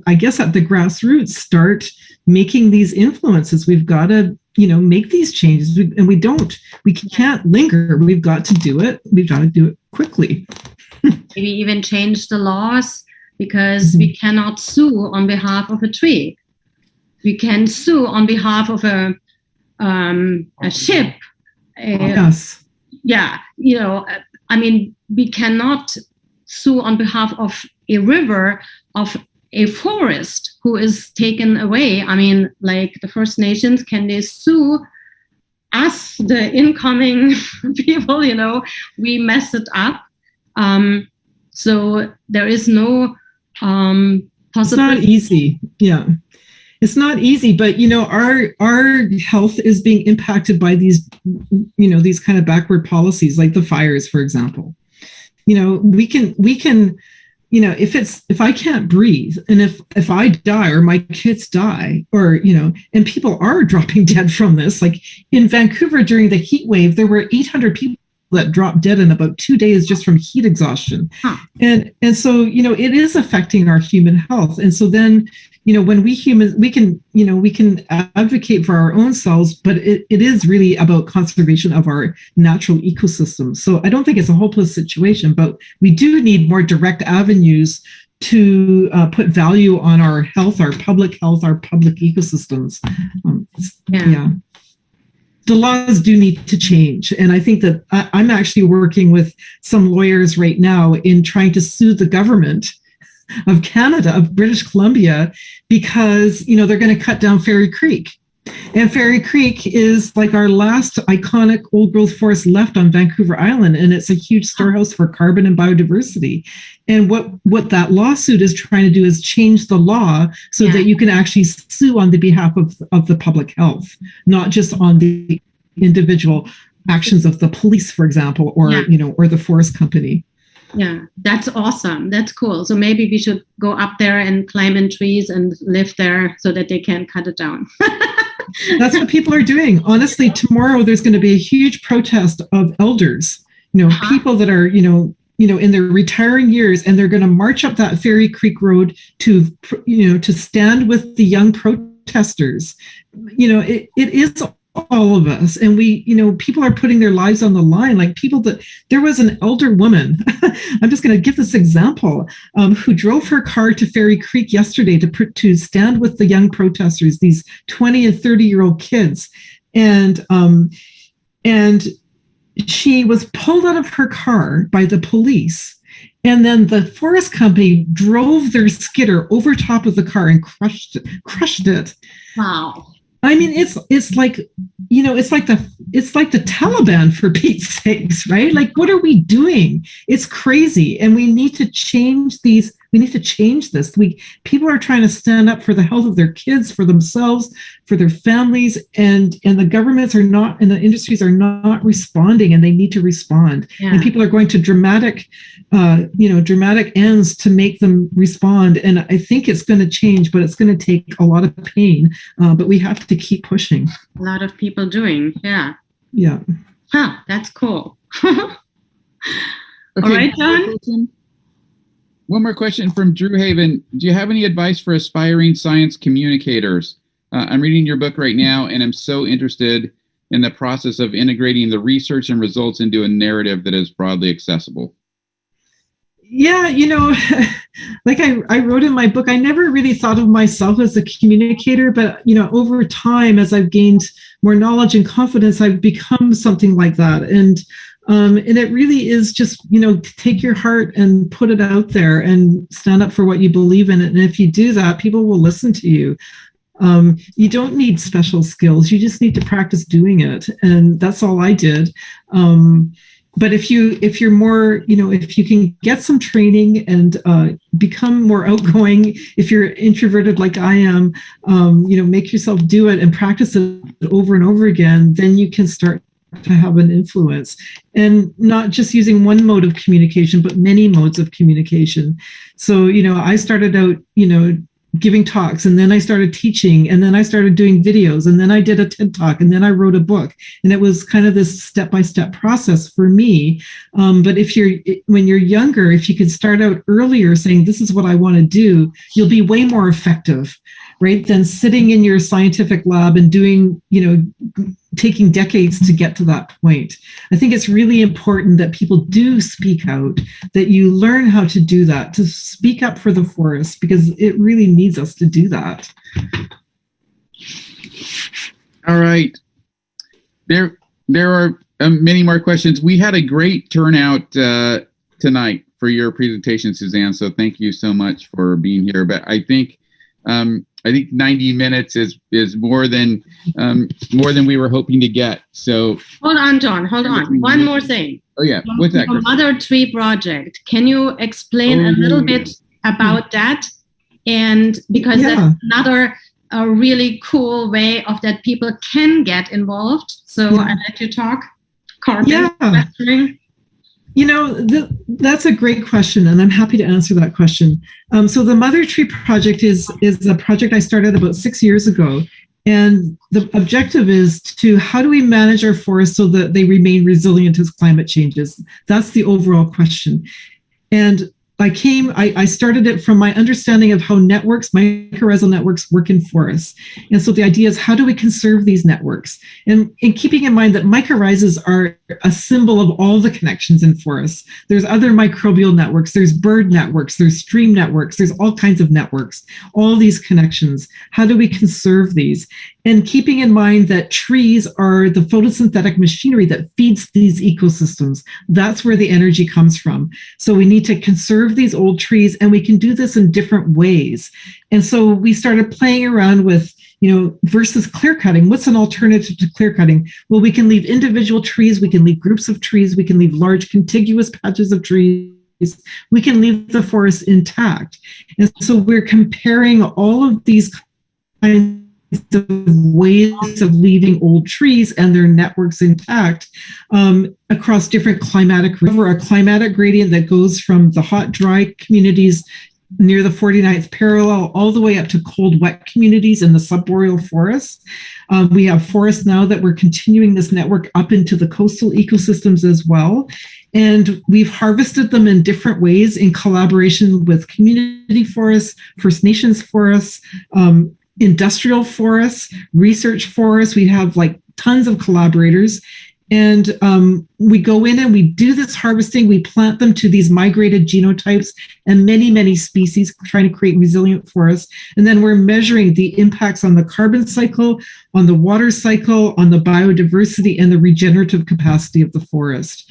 I guess at the grassroots, start making these influences. We've got to, make these changes, and we can't linger. We've got to do it. We've got to do it quickly. Maybe even change the laws, because mm-hmm. we cannot sue on behalf of a tree. We can sue on behalf of a ship. Yes. Yeah. We cannot sue on behalf of a river, of a forest who is taken away. Like the First Nations, can they sue us, the incoming people? We mess it up. So there is no possibility. It's not easy. Yeah. It's not easy, but our health is being impacted by these kind of backward policies, like the fires, for example. We can if I can't breathe, and if I die or my kids die, or and people are dropping dead from this, like in Vancouver during the heat wave, there were 800 people that dropped dead in about 2 days just from heat exhaustion. Huh. And so, it is affecting our human health. And so then, when we humans, we can advocate for our own selves, but it is really about conservation of our natural ecosystems. So I don't think it's a hopeless situation, but we do need more direct avenues put value on our health, our public ecosystems. Yeah. The laws do need to change. And I think that I'm actually working with some lawyers right now in trying to sue the government of Canada, of British Columbia, because, they're going to cut down Fairy Creek. And Fairy Creek is like our last iconic old growth forest left on Vancouver Island. And it's a huge storehouse for carbon and biodiversity. And what that lawsuit is trying to do is change the law so that you can actually sue on the behalf of the public health, not just on the individual actions of the police, for example, or the forest company. Yeah, that's awesome. That's cool. So maybe we should go up there and climb in trees and live there so that they can cut it down. That's what people are doing. Honestly, tomorrow there's going to be a huge protest of elders, people that are, in their retiring years, and they're going to march up that Fairy Creek Road to stand with the young protesters. It is all of us, and people are putting their lives on the line. Like there was an elder woman, I'm just going to give this example, who drove her car to Fairy Creek yesterday to stand with the young protesters, these 20 and 30-year-old kids. And she was pulled out of her car by the police. And then the forest company drove their skidder over top of the car and crushed it. Wow. I mean, it's like the Taliban, for Pete's sakes, right? Like, what are we doing? It's crazy. And we need to change these. We need to change this. People are trying to stand up for the health of their kids, for themselves, for their families, and the governments are not, and the industries are not responding, and they need to respond. And people are going to dramatic ends to make them respond. And I think it's going to change, but it's going to take a lot of pain. But we have to keep pushing. A lot of people doing. Yeah. Yeah. Huh. That's cool. Okay. All right, John. One more question from Drew Haven. Do you have any advice for aspiring science communicators? I'm reading your book right now, and I'm so interested in the process of integrating the research and results into a narrative that is broadly accessible. Yeah, like I wrote in my book, I never really thought of myself as a communicator, but, over time, as I've gained more knowledge and confidence, I've become something like that. And it really is just, take your heart and put it out there and stand up for what you believe in it. And if you do that, people will listen to you. You don't need special skills. You just need to practice doing it. And that's all I did. But if you're more, if you can get some training and become more outgoing, if you're introverted like I am, make yourself do it and practice it over and over again, then you can start to have an influence, and not just using one mode of communication, but many modes of communication. So, I started out, giving talks, and then I started teaching, and then I started doing videos, and then I did a TED Talk, and then I wrote a book. And it was kind of this step-by-step process for me. But when you're younger, if you could start out earlier saying, this is what I want to do, you'll be way more effective, right? Than sitting in your scientific lab and doing, taking decades to get to that point. I think it's really important that people do speak out, that you learn how to do that, to speak up for the forest, because it really needs us to do that. All right. There are many more questions. We had a great turnout tonight for your presentation, Suzanne. So thank you so much for being here. But I think 90 minutes is more than we were hoping to get. So hold on, John. Hold on. One more thing. Oh yeah, what's that? The Mother Tree Project. Can you explain a little bit about that? And because that's another really cool way of that people can get involved. So I let you talk. Carbon sequestering. That's a great question, and I'm happy to answer that question. So the Mother Tree Project is a project I started about 6 years ago, and the objective is to how do we manage our forests so that they remain resilient as climate changes? That's the overall question. And I started it from my understanding of how networks, mycorrhizal networks, work in forests. And so the idea is, how do we conserve these networks? And keeping in mind that mycorrhizas are a symbol of all the connections in forests. There's other microbial networks, there's bird networks, there's stream networks, there's all kinds of networks, all these connections. How do we conserve these? And keeping in mind that trees are the photosynthetic machinery that feeds these ecosystems. That's where the energy comes from. So we need to conserve these old trees, and we can do this in different ways. And so we started playing around with, versus clear cutting. What's an alternative to clear cutting? Well, we can leave individual trees, we can leave groups of trees, we can leave large contiguous patches of trees. We can leave the forest intact. And so we're comparing all of these kinds of ways of leaving old trees and their networks intact across different climatic, over a climatic gradient that goes from the hot, dry communities near the 49th parallel all the way up to cold, wet communities in the subboreal forests. We have forests now that we're continuing this network up into the coastal ecosystems as well. And we've harvested them in different ways in collaboration with community forests, First Nations forests, industrial forests, research forests. We have tons of collaborators. And we go in and we do this harvesting. We plant them to these migrated genotypes and many, many species, trying to create resilient forests. And then we're measuring the impacts on the carbon cycle, on the water cycle, on the biodiversity, and the regenerative capacity of the forest.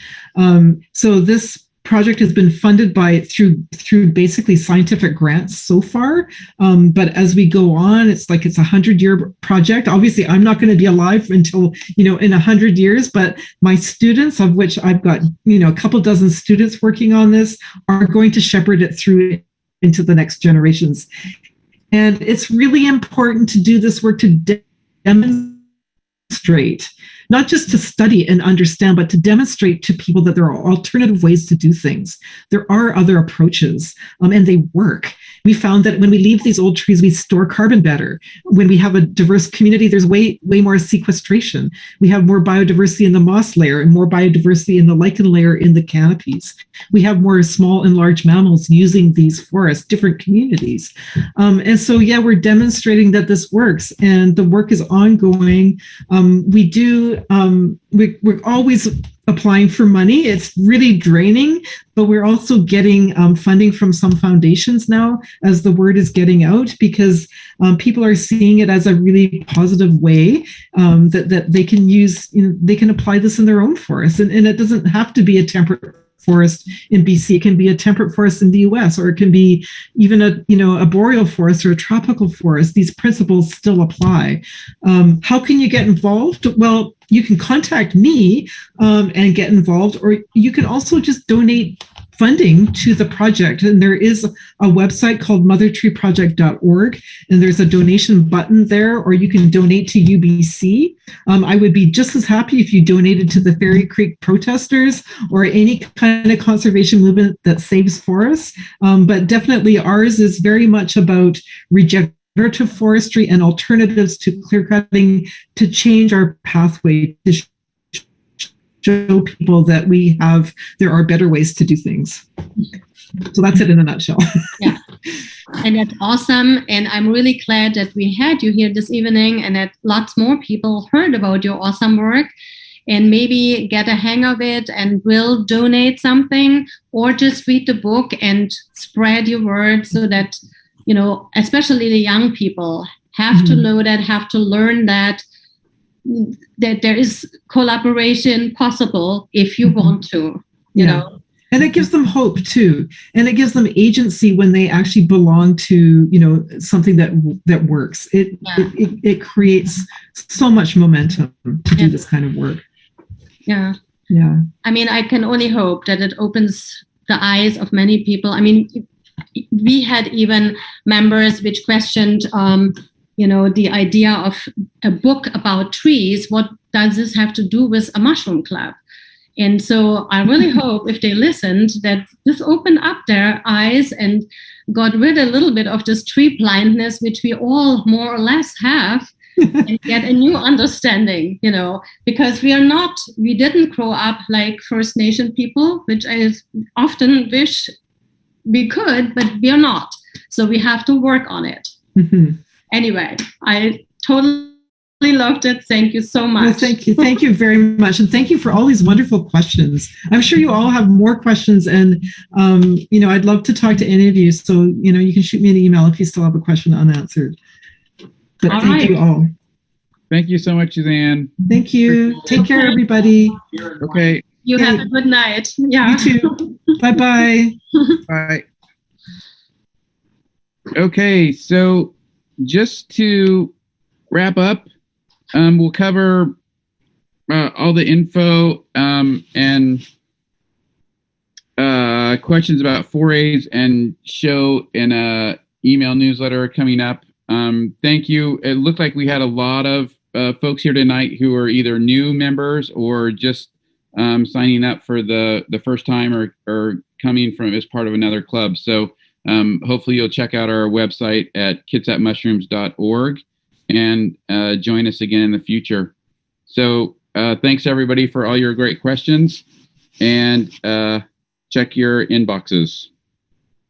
So this project has been funded through basically scientific grants so far. But as we go on, it's a 100-year project. Obviously, I'm not going to be alive until, in 100 years, but my students, of which I've got, a couple dozen students working on this, are going to shepherd it through into the next generations. And it's really important to do this work to demonstrate, not just to study and understand, but to demonstrate to people that there are alternative ways to do things. There are other approaches, and they work. We found that when we leave these old trees, we store carbon better. When we have a diverse community, there's way more sequestration. We have more biodiversity in the moss layer and more biodiversity in the lichen layer in the canopies. We have more small and large mammals using these forests, different communities. And so, we're demonstrating that this works, and the work is ongoing. We're always applying for money. It's really draining, but we're also getting funding from some foundations now as the word is getting out, because people are seeing it as a really positive way that they can use, they can apply this in their own forest. And it doesn't have to be a temperate forest in BC. It can be a temperate forest in the US, or it can be even a boreal forest or a tropical forest. These principles still apply. How can you get involved? Well, you can contact me and get involved, or you can also just donate funding to the project. And there is a website called mothertreeproject.org, and there's a donation button there, or you can donate to UBC. I would be just as happy if you donated to the Fairy Creek protesters or any kind of conservation movement that saves forests. But definitely ours is very much about regenerative forestry and alternatives to clear cutting to change our pathway, to show people that there are better ways to do things. So that's it in a nutshell. Yeah. And that's awesome. And I'm really glad that we had you here this evening and that lots more people heard about your awesome work and maybe get a hang of it and will donate something, or just read the book and spread your word so that, especially the young people have to know that, have to learn that there is collaboration possible if you want to, you know. And it gives them hope too. And it gives them agency when they actually belong to, something that works. It creates so much momentum to do this kind of work. Yeah. Yeah. I mean, I can only hope that it opens the eyes of many people. I mean, we had even members which questioned, the idea of a book about trees. What does this have to do with a mushroom club? And so I really hope if they listened that this opened up their eyes and got rid a little bit of this tree blindness, which we all more or less have, and get a new understanding, because we didn't grow up like First Nation people, which I often wish we could, but we are not. So we have to work on it. Mhm. Anyway, I totally loved it. Thank you so much. Well, thank you. Thank you very much. And thank you for all these wonderful questions. I'm sure you all have more questions. And, I'd love to talk to any of you. So, you can shoot me an email if you still have a question unanswered. But All thank right. you all. Thank you so much, Suzanne. Thank you. Take care, everybody. Okay. You have a good night. Yeah. You too. Bye-bye. Bye. Okay, so just to wrap up, we'll cover all the info and questions about 4As and show in a email newsletter coming up. Thank you. It looked like we had a lot of folks here tonight who are either new members or just signing up for the first time or coming from as part of another club. So hopefully you'll check out our website at kitsapmushrooms.org and join us again in the future. So thanks everybody for all your great questions, and check your inboxes.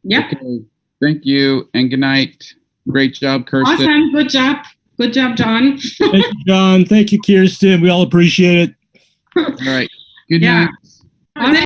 Yep. Okay. Thank you and good night. Great job, Kirstin. Awesome. Good job. Good job, John. Thank you, John. Thank you, Kirstin. We all appreciate it. All right. Good Yeah. night. Awesome.